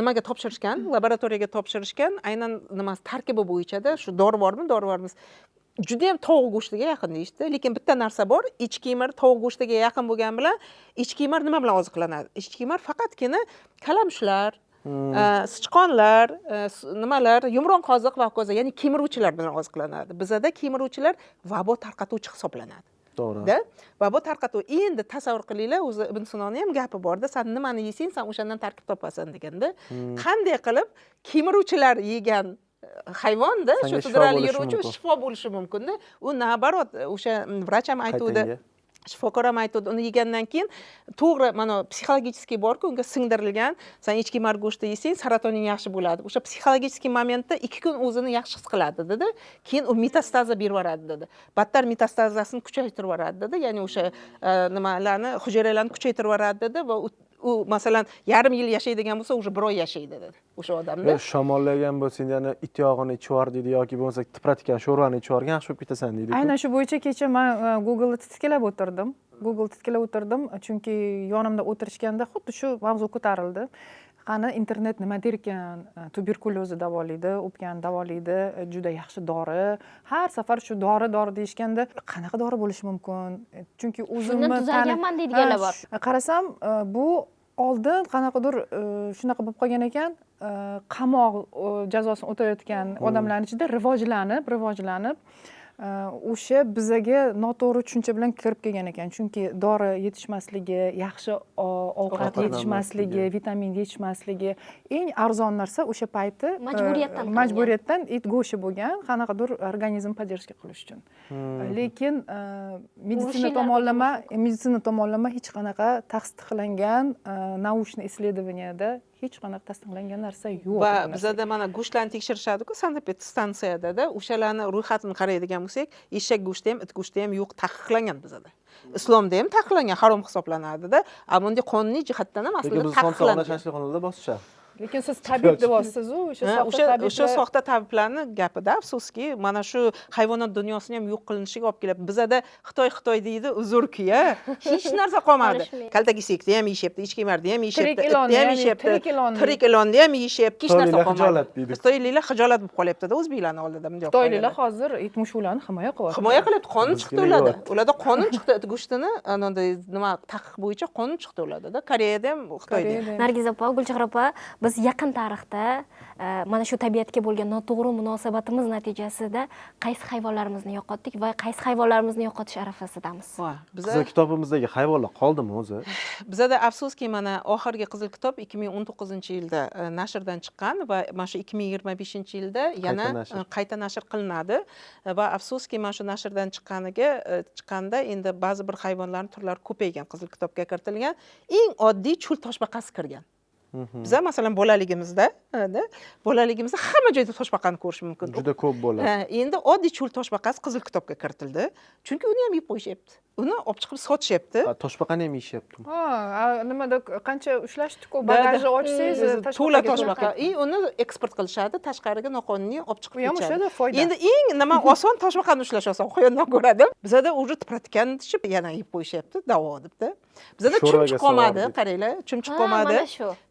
nimaga topshirishgan, laboratoriyaga topshirishgan, aynan nima tarkibi bo'yicha-da, shu dori bormi, dori bormiz. Juda ham tovuq go'shtiga yaqin deyishdi, lekin bitta narsa bor, ichki kiyimlar tovuq go'shtiga yaqin bo'lgani bilan ichki kiyimlar nima bilan oziqlanadi? Ichki kiyimlar faqatgina kalamushlar, sichqonlar, nimalar, yumron qoziq va hokazo, ya'ni kemiruvchilar bilan oziqlanadi. Bizda kemiruvchilar vabo tarqatuvchi hisoblanadi. To'g'ri. Vabo tarqatuv. Endi tasavvur qilinglar, o'zi Ibn Sinoni ham gapi borda, sen nimani yesang, sen o'shandan tarkib topasan deganda, qanday qilib kemiruvchilar yegan hayvonda shu sudrali yuruvchi shifo bo'lishi mumkin-da. U nabarot, o'sha vrach ham aytuvdi. Shifokor ham aytdi, uni yegandan keyin to'g'ri, mana psixologический bor-ku, unga singdirilgan, sen ichki kiyimlar go'shti yesang, saratoning yaxshi bo'ladi. O'sha psixologический momentda 2 kun o'zini yaxshi his qiladi dedi. Keyin u metastaza berib yuboradi dedi. Battar metastazasini kuchaytirib yuboradi dedi. Ya'ni o'sha nimalarni, hujayralarni kuchaytirib yuboradi dedi va u masalan yarim yil yashaydigan bo'lsa, уже 1 oy yashaydi dedi o'sha odamda. Shamollagan bo'lsang, yana it yog'ini ichib yubor deydi yoki bo'lmasa tipratikan sho'rvani ichib yuborgan, yaxshi bo'lib ketasan deydi. Aynan shu bo'yicha kecha men Google'da titkilab o'tirdim, chunki yonimda o'tirishganda xuddi shu mavzu ko'tarildi. Qani internet nima der ekan, tuberkulyozni davolaydi, o'pkani davolaydi, juda yaxshi dori. Har safar shu dori deyishganda, qanaqa dori bo'lishi mumkin? Chunki o'zimni tuzalganman deydiganlar bor. Qarasam, bu oldin qanaqadir shunaqa bo'lib qolgan ekan, qamoq jazosini o'tayotgan odamlarning ichida rivojlanib o'sha bizaga noto'g'ri tushuncha bilan kirib kelgan ekan. Chunki dori yetishmasligi, yaxshi ovqat yetishmasligi, vitamin yetishmasligi, eng arzon narsa o'sha payti majburiyatdan it go'shti bo'lgan, qanaqadir organizm поддержка qilish uchun. Lekin meditsina tomonlama hech qanaqa tasdiqlangan научный исследованияda hech qanaqa tasdiqlangan narsa yo'q. Va bizda mana go'shtlarni tekshirishadi-ku, sanitariya stansiyada, o'shalarni ro'yxatini qaraydigan bo'lsak, eshak go'shti ham, it go'shti ham yo'q, taqiqlangan bizda. Islomda ham taqiqlangan, harom hisoblanadi-da. Ammo bunday qonuniy jihatdan ham aslida taqiqlangan. Shashliqxonada bosishadi. Lekin siz tabib deyapsiz-ku, o'sha soxta tabiblarning gapida, afsuski, mana shu hayvonot dunyosini ham yo'q qilinishiga olib keladi. Bizda Xitoy deydi, uzr-ku-ya. Hech narsa qolmadi. Kaltakisekni ham yeyishyapti, ichki kiyimlarni ham yeyishyapti, itni ham yeyishyapti, tirik ilonni ham yeyishyapti. Hech narsa qolmadi. Xitoyliklar xijolat bo'lib qolyapti-da o'zbeklarning oldida bunday. Xitoyliklar hozir it mushuklarni himoya qilyapti. Himoya qilyapti, qonun chiqdi ularda. Ularda qonun chiqdi, it go'shtini nima taqiq bo'yicha qonun chiqdi ularda-da. Koreyada ham, Xitoyda ham. Nargiz opa, Gulchehra opa, biz yaqin tarixda mana shu tabiatga bo'lgan noto'g'ri munosabatimiz natijasida qaysi hayvonlarimizni yo'qotdik va qaysi hayvonlarimizni yo'qotish arafasidamiz. Qizil kitobimizdagi hayvonlar qoldimi o'zi? Bizda afsuski mana oxirgi Qizil kitob 2019-yilda nashrdan chiqqan va mana shu 2025-yilda yana qayta nashr qilinadi va afsuski mana shu nashrdan chiqqanda endi ba'zi bir hayvonlarning turlari ko'paygan, Qizil kitobga kiritilgan. Eng oddiy cho'l toshbaqasi kirgan. Biz masalan bolaligimizda hamma joyda toshbaqani ko'rish mumkin. Juda ko'p bo'ladi. Endi oddiy cho'l toshbaqasi Qizil kitobga kiritildi. Chunki uni ham yeb qo'yishyapti. Uni olib chiqib sotishyapti. Toshbaqani ham yeyishyapti. Nimada qancha ushlashdi-ku, bagajni ochsangiz to'la toshbaqa. Uni eksport qilishadi, tashqariga noqonuniy olib chiqib ketishadi. Endi eng nima oson toshbaqani ushlash oson, qo'yondan ko'radi. Bizda уже tipratikan tishib yana yeb qo'yishyapti, davo debdi. Bizda chumchuq qolmadi, qaranglar, chumchuq qolmadi.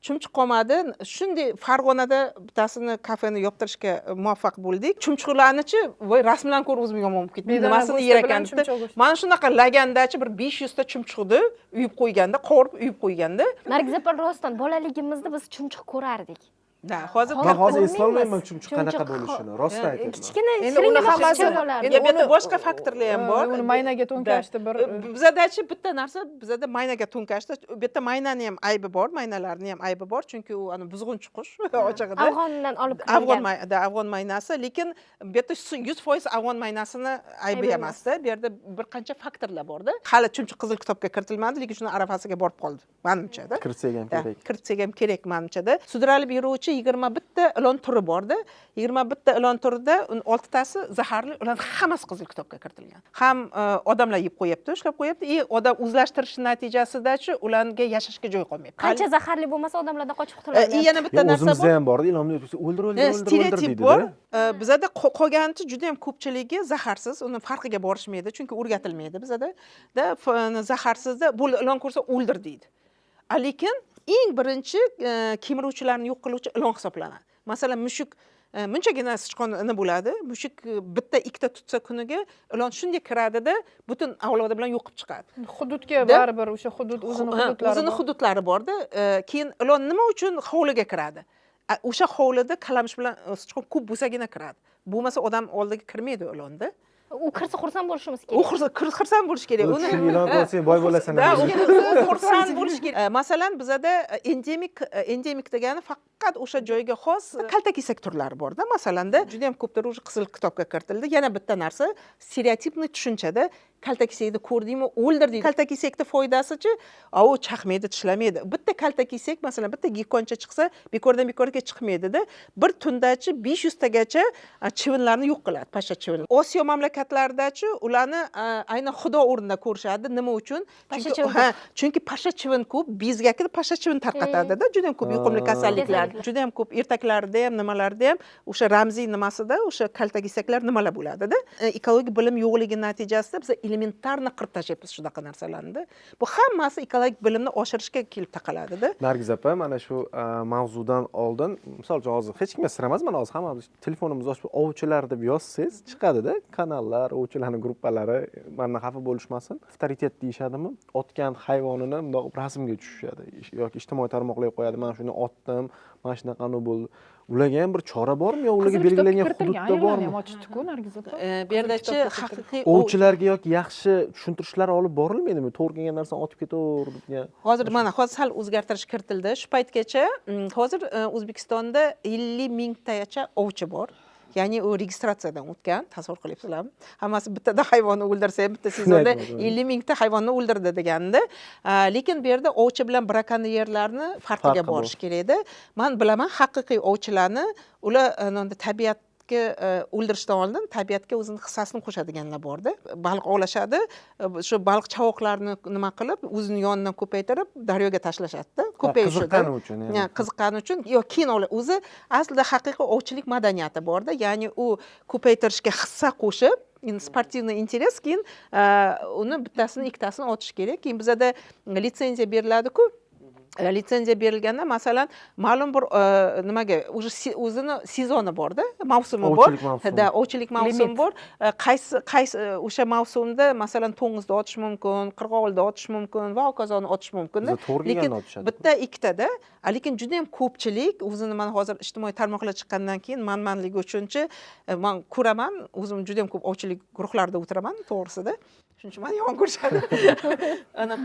Chumchuq qolmadi. Shunday Farg'onada bittasini kafeni yoptirishga muvaffaq bo'ldik. Chumchuqlarni-chi, voy rasmlarni ko'rib o'zim yomon bo'lib ketdi. Nimasini yer ekan deb. Mana shunaqa lagandachi bir 500 ta chumchuqni uyib qo'yganda, qovurib uyib qo'yganda. Nargiz opa, rostdan bolaligimizda biz chumchuq ko'rardik. Da, hozir man hozir bilmaymiz. eslolmayman chumchuq qanaqa Chumchuq bo'lishini rostdan aytaman kichkina Endi siringina uni hammasini- kichkina bo'lardi. endi bu yerda uni- boshqa faktorlar ham bor. uni maynaga to'nkashdi bir bizadachi bitta narsa, bizada maynaga to'nkashdi. Bu yerda maynani ham aybi bor, maynalarni ham aybi bor, chunki u ana buzg'unchi qush ochig'ida. Afg'ondan olib Afg'on kelgan. afg'on maynasi, lekin bu yerda 100% afg'on maynasini aybi Aybi emasda. Bu yerda bir qancha faktorlar borda. Hali chumchuq qizil kitobga kiritilmadi, lekin shuni arafasiga borib qoldi. Menimcha-da. kiritsak ham kerak Kiritsak ham kerak menimcha-da. Sudralib yuruvchi 21 ta ilon turi borda. 21 ta ilon turida 6 tasi zaharli, ular hammasi qizil kitobga kiritilgan. Ham odamlar yeb qo'yapti, ushlab qo'yapti. Odam o'zlashtirish natijasida-chi ularga yashashga joy qolmayapti. Qancha zaharli bo'lmasa odamlardan qochib qutulyapti. Yana bitta narsa o'zimizda bor. ham borda ilonni o'ldir Stereotip deydi bor. Bizada qolganicha juda ham ko'pchiligi zaharsiz, uni farqiga borishmaydi, chunki o'rgatilmaydi bizada. Zaharsizda bu ilon ko'rsa o'ldir deydi. Lekin eng birinchi kemiruvchilarni yo'q qiluvchi ilon hisoblanadi. Masalan, mushuk munchagina sichqon ini bo'ladi. Mushuk bitta ikkita tutsa kuniga ilon shunday kiradida, butun avlodi bilan yo'qib chiqadi. hududga baribir o'sha hudud o'zini hududlari O'zini bor. hududlari borda. Keyin ilon nima uchun hovliga kiradi? O'sha hovlida kalamish bilan sichqon ko'p bo'lsagina kiradi. Bo'lmasa odam oldiga kirmaydi ilonda. U kirsa xursand bo'lishimiz U kerak. xursand bo'lish kerak. Uni ilon ko'rsang boy bo'lasan Da, deb. u xursand bo'lish kerak. Masalan, bizada endemik degani faqat o'sha joyga xos kaltakesak turlari borda. Masalanda juda ham ko'pdir o'sha qizil kitobga kiritildi. Yana bitta narsa, stereotipni tushunchada kaltakesakni ko'rdingmi, o'ldir deydi. Kaltakesakning foydasi-chi, u chaqmaydi, tishlamaydi. Bitta kaltakesak, masalan, bitta gekoncha chiqsa, bekordan bekorga chiqmaydi-da. Bir tundachi 500 tagacha chivinlarni yo'q qiladi, pashsha chivin. Osiyo mamlakatlaridachi ularni aynan xudo o'rnida ko'rishadi. Nima uchun? Chunki pashsha chivin ko'p, bezgakni pashsha chivin tarqatadi-da, juda ham ko'p yuqumli kasalliklar. Juda ham ko'p ertaklarda ham, nimalarda ham o'sha ramziy nimasida o'sha kaltakesaklar nimalar bo'ladi-da. Ekologik bilim yo'qligi natijasida biz elementarni qirib tashlaymiz shunaqa narsalarni. Bu hammasi ekologik bilimni oshirishga kelib taqaladi-da. Nargiz opa, mana shu mavzudan oldin, misol uchun hozir hech kimga sir emas, mana hozir hammamiz telefonimizni ochib ovchilar deb yozsangiz chiqadi-da, kanallar, ovchilarning gruppalari, mendan xafa bo'lishmasin. Avtoritet deyishadimi? Otgan hayvonini bundoq rasmga tushishadi yoki ijtimoiy tarmoqlarga qo'yadi. Men shuni otdim, mana shunaqani bo'ldi. Ularga ham bir chora bormi yo ularga belgilangan hududda bormi? ham ochdi-ku Nargiz opa. Bu yerdachi haqiqiy Ovchilarga yoki yaxshi tushuntirishlar olib borilmaydimi? To'g'ri kelgan narsani otib ketaver degan. hozir sal o'zgartirish kiritildi. Shu paytgacha hozir O'zbekistonda 50 mingtacha ovchi bor. Ya'ni u registratsiyadan o'tgan, tasavvur qilyapsizlarmi? Hammasi bittada hayvonni o'ldirsa ham bitta sezonda 50 mingta hayvonni o'ldirdi deganda. Lekin bu yerda ovchi bilan brakonyerlarni farqiga borish kerak edi. Men bilaman, haqiqiy ovchilarni ular tabiatga o'ldirishdan oldin tabiatga o'zini hissasini qo'shadiganlar borda. Baliq ovlashadi, shu baliq chavoqlarni nima qilib, o'zini yonidan ko'paytirib daryoga tashlashadi-da. Ko'payishi qiziqqani uchun. Qiziqqani uchun keyin o'zi aslida haqiqiy ovchilik madaniyati borda. Ya'ni u ko'paytirishga hissa qo'shib, sportivniy interes, keyin uni bittasini, ikkitasini otish kerak. Keyin bizada litsenziya beriladi-ku. Litsenziya berilganda, masalan, ma'lum bir nimaga o'zini sezoni borda, mavsumi bor. Ovchilik mavsumi bor. Qaysi o'sha mavsumda, masalan, to'ng'izni otish mumkin, qirg'ovulni otish mumkin va hokozoni otish mumkin. Lekin bitta ikkitada, lekin juda ham ko'pchilik o'zini mana hozir ijtimoiy tarmoqlar chiqqandan keyin manmanligi uchunchi men ko'raman, o'zim juda ham ko'p ovchilik guruhlarida o'tiraman, to'g'risida. Shuning uchun meni yomon ko'rishadi. Ana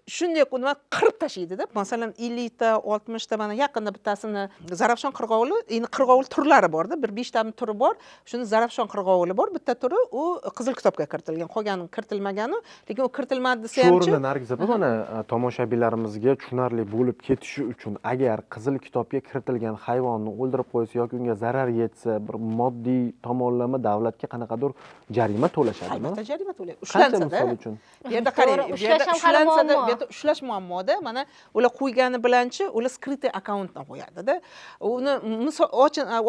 shunday nima qirib tashlaydi-da. Masalan, 50 ta, 60 ta, mana yaqinda bittasini Zarafshon qirg'ovuli, endi qirg'ovul turlari borda, bir 5 ta turi bor. Shuni Zarafshon qirg'ovuli bor, bitta turi u qizil kitobga kiritilgan, qolgani kiritilmagani, lekin u kiritilmadi desa ham. Shu o'rinda Nargiz opa, mana tomoshabinlarimizga tushunarli bo'lib ketishi uchun agar qizil kitobga kiritilgan hayvonni o'ldirib qo'ysa yoki unga zarar yetsa, bir moddiy tomonlama davlatga qanaqadir jarima to'lashadimi? Albatta jarima to'laydi. Ushlansa-da. Bu yerda qarang, bu yerda ushlansa-da, ushlash muammoda. Mana ular qo'ygani bilanchi, ular skrytый akkauntdan qo'yadi-da. Uni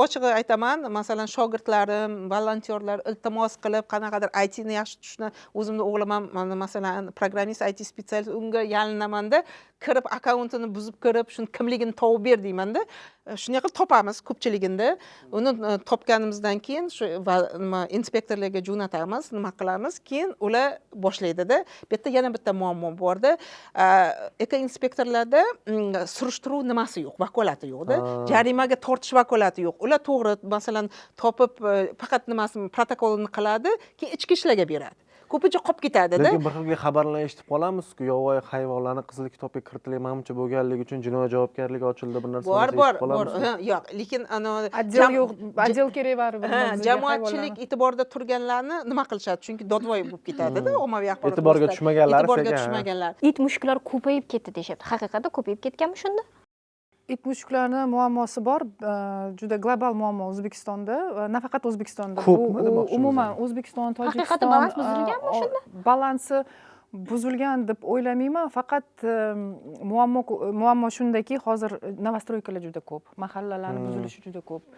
ochig'i aytaman, masalan, shogirdlarim, volontyorlar iltimos qilib, qanaqadir IT-ni yaxshi tushunadi. O'zimning o'g'lim ham masalan, programmist, IT spetsialist, unga yalinamanda, kirib akkauntini buzib kirib, shuni kimligini topib ber deymanda. Shunday qilib topamiz ko'pchiligini. Uni topganimizdan keyin shu inspektorlarga jo'natamiz, nima qilamiz? Keyin ular boshlaydi-da. Bu yerda yana bitta muammo borda. ekoinspektorlarda surishtiruv nimasi yo'q, vakolati yo'qda. Jarimaga tortish vakolati yo'q. Ular to'g'ri, masalan, topib faqat nimasi protokolini qiladi, keyin ichki ishlarga beradi. Ko'pincha qolib ketadi-da. Lekin bir xil xabarlar eshitib qolamiz-ku, yovvoyi hayvonlarni qizil kitobga kiritilgancha bo'lganligi uchun jinoiy javobgarlik ochildi, bir narsa bor. Yo'q, lekin отдел yo'q, отдел kerak baribir. Jamoatchilik e'tiborida turganlarni nima qilishadi? Chunki dodvoy bo'lib ketadi-da, ommaviy axborot. E'tiborga tushmaganlar e'tiborga tushmaganlar. It mushuklar ko'payib ketdi deyapti. Haqiqatda ko'payib ketganmi shunda? It mushuklarni muammosi bor, juda global muammo O'zbekistonda, nafaqat O'zbekistonda. Ko'pmi demoqchimiz? Umuman O'zbekiston, Tojikiston Haqiqatda balans buzilganmi shunda? Balansi buzilgan deb o'ylamayman, faqat muammo shundaki, hozir novostroykalar juda ko'p, mahallalarning buzilishi juda ko'p.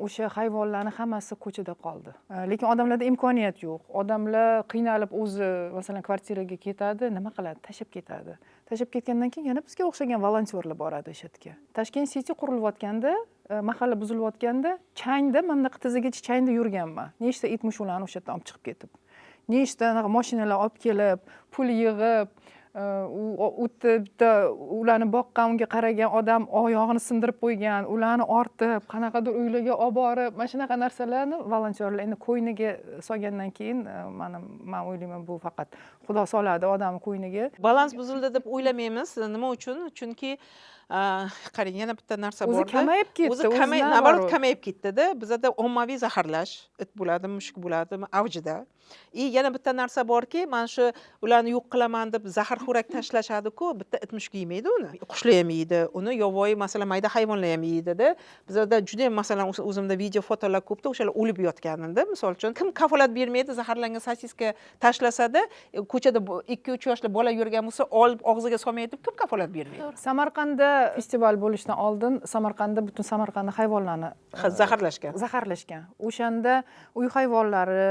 O'sha hayvonlarning hammasi ko'chada qoldi. Lekin odamlarda imkoniyat yo'q. Odamlar qiynalib o'zi masalan kvartiraga ketadi, nima qiladi? Tashlab ketadi. Tashlab ketgandan keyin yana bizga o'xshagan volontyorlar boradi o'sha yerga. Tashkent City qurilayotganda, mahalla buzilayotganda, changda, mana bunaqa tizigacha changda yurganman. Nechta it mushuklarni o'sha yerdan olib chiqib ketib. Nechta mashinalar olib kelib, pul yig'ib, ularni boqqan, unga qaragan odam oyog'ini sindirib qo'ygan, ularni ortib, qanaqadir uylarga olib borib, mana shunaqa narsalarni volontyorlar endi qo'yniga solgandan keyin men o'ylayman, bu faqat Xudo soladi odamni qo'yniga. Balans buzildi deb o'ylamaymiz. Nima uchun? Chunki qarang, yana bitta narsa bor. O'zi kamayib ketdi. O'zi naborot kamayib ketdi-da. Bizda ommaviy zaharlash, it bo'ladi, mushuk bo'ladi, avjida. Yana bitta narsa borki, mana shu ularni yo'q qilaman deb zaharxo'rak tashlashadi-ku, bitta it mushuk yeymaydi uni. Qushlar ham yeydi, uni yovvoyi masalan mayda hayvonlar ham yeydi-da. Bizda juda ham masalan o'zimda video fotolar ko'pda, o'shalar o'lib yotganida, misol uchun kim kafolat bermaydi, zaharlangan sosiska tashlasada, ko'chada 2-3 yoshli bola yurgan bo'lsa, olib og'ziga solmaydi deb kim kafolat bermaydi? Samarqandda festival bo'lishidan oldin Samarqandda butun Samarqandni hayvonlarni zaharlashgan. O'shanda uy hayvonlari,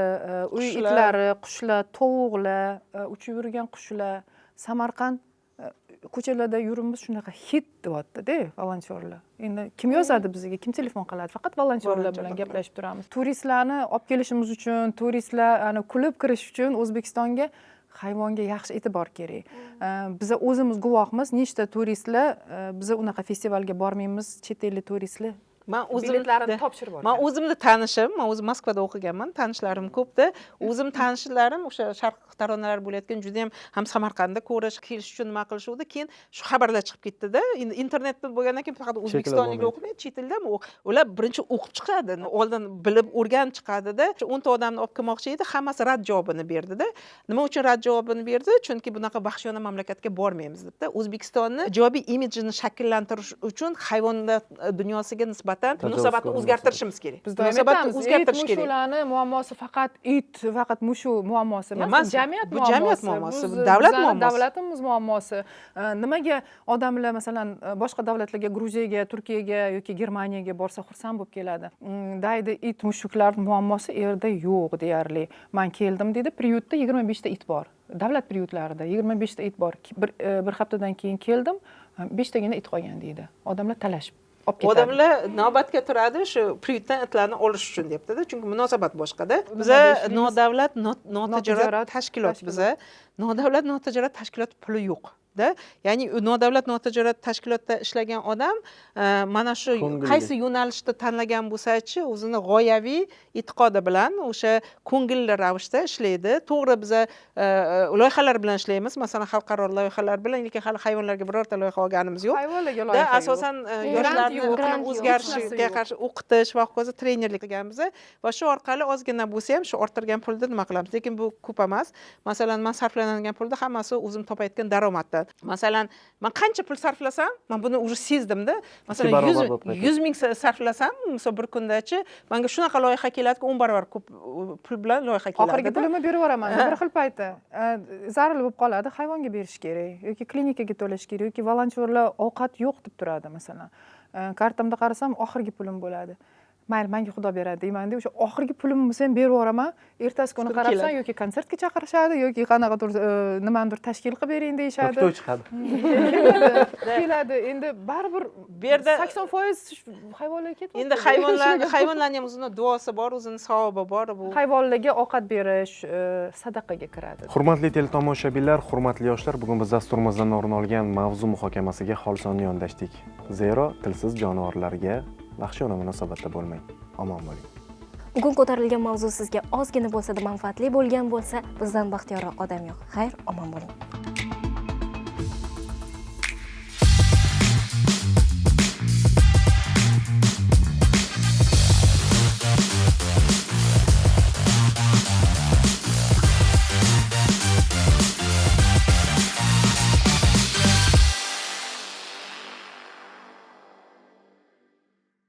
uy itlari, qushlar, tovuqlar, uchib yurgan qushlar, Samarqand ko'chalarda yurimiz shunaqa hit deyapti-da volontyorlar. Endi kim yozadi bizga, kim telefon qiladi? Faqat volontyorlar bilan gaplashib turamiz. Turistlarni olib kelishimiz uchun, turistlar kulib kirish uchun O'zbekistonga hayvonga yaxshi e'tibor kerak. Biz o'zimiz guvohmiz, nechta turistlar biz unaqa festivalga bormaymiz, chet ellik turistlar Men biletlarini topshirib olgan. Men o'zimni tanishim, men o'zim Moskvada o'qiganman, tanishlarim ko'pda. O'zim tanishlarim o'sha sharq taronalar bo'layotgan juda ham Samarqandda ko'rish, kelish uchun nima qilishuvdi. Keyin shu xabarlar chiqib ketdi-da. Endi internetda bo'lgandan keyin faqat O'zbekistonliklar o'qimaydi, chet elda ular birinchi o'qib chiqadi. Oldin bilib, o'rganib chiqadi-da. 10 ta odamni olib kelmoqchi edi, hammasi rad javobini berdi-da. Nima uchun rad javobini berdi? Chunki bunaqa vahshiyona mamlakatga bormaymiz debdi. O'zbekistonni ijobiy imidjini shakllantirish uchun hayvonlar dunyosiga nisbatan munosabatni o'zgartirishimiz kerak. Biz munosabatni o'zgartirish kerak. Mushuklarni muammosi faqat it, faqat mushuk muammosi emas, jamiyat muammosi. Bu davlat muammosi. Davlatimiz muammosi. Nimaga odamlar masalan boshqa davlatlarga, Gruziyaga, Turkiyaga yoki Germaniyaga borsa xursand bo'lib keladi. Daydi it mushuklar muammosi yerda yo'q deyarli. Men keldim dedi, priютda 25 ta it bor. Davlat priютlarida 25 ta it bor. Bir haftadan keyin keldim, 5 tagina it qolgan deydi. Odamlar talashib odamlar navbatga turadi shu priютdan itlarni olish uchun debdi-da, chunki munosabat boshqada. Biza nodavlat notijorat tashkilot, biza nodavlat notijorat tashkilot puli yo'q. Ya'ni nodavlat notijorat tashkilotda ishlagan odam mana shu qaysi yo'nalishda tanlagan bo'lsa-chi, o'zini g'oyaviy e'tiqodi bilan o'sha ko'ngilli ravishda ishlaydi. To'g'ri, biza loyihalar bilan ishlaymiz, masalan xalqaro loyihalar bilan, lekin hali hayvonlarga birorta loyiha olganimiz yo'q. Hayvonlarga loyiha yo'q. Asosan yoshlarni iqlim o'zgarishiga qarshi o'qitish va hokazo trenerlik qilganmiz va shu orqali ozgina bo'lsa ham shu orttirgan pulni nima qilamiz. Lekin bu ko'p emas. Masalan, men sarflanadigan pulni hammasi o'zim topayotgan daromaddan. Masalan, men qancha pul sarflasam, men buni уже sezdimda. Masalan, 100 ming sarflasam, misol bir kundachi, menga shunaqa loyiha keladiki, 10 barobar ko'p pul bilan loyiha keladi. Oxirgi pulimni berib yuboraman. Bir xil payti zarur bo'lib qoladi, hayvonga berish kerak yoki klinikaga to'lash kerak yoki volontyorlar ovqat yo'q deb turadi masalan. Kartamda qarasam, oxirgi pulim bo'ladi. mayli menga xudo beradi deymanda o'sha oxirgi pulimni bo'lsa ham berib yuboraman ertasi kuni Chiqib qarabsan keladi. yoki konsertga chaqirishadi yoki qanaqadir nimanidir tashkil qilib bering deyishadi Kitob chiqadi. keladi endi baribir Bu yerda 80% hayvonlarga ketib endi hayvonlarning ham o'zini duosi bor, o'zini savobi bor. Bu hayvonlarga ovqat berish sadaqaga kiradi Hurmatli teletomoshabinlar, hurmatli yoshlar, bugun biz dasturimizdan o'rin olgan mavzu muhokamasiga xolisona yondashdik. Zero tilsiz jonivorlarga vahshiyona munosabatda bo'lmang. Omon bo'ling. bugun ko'tarilgan mavzu sizga ozgina bo'lsa-da manfaatli bo'lgan bo'lsa, bizdan baxtiyorroq odam yo'q. Xayr, omon bo'ling.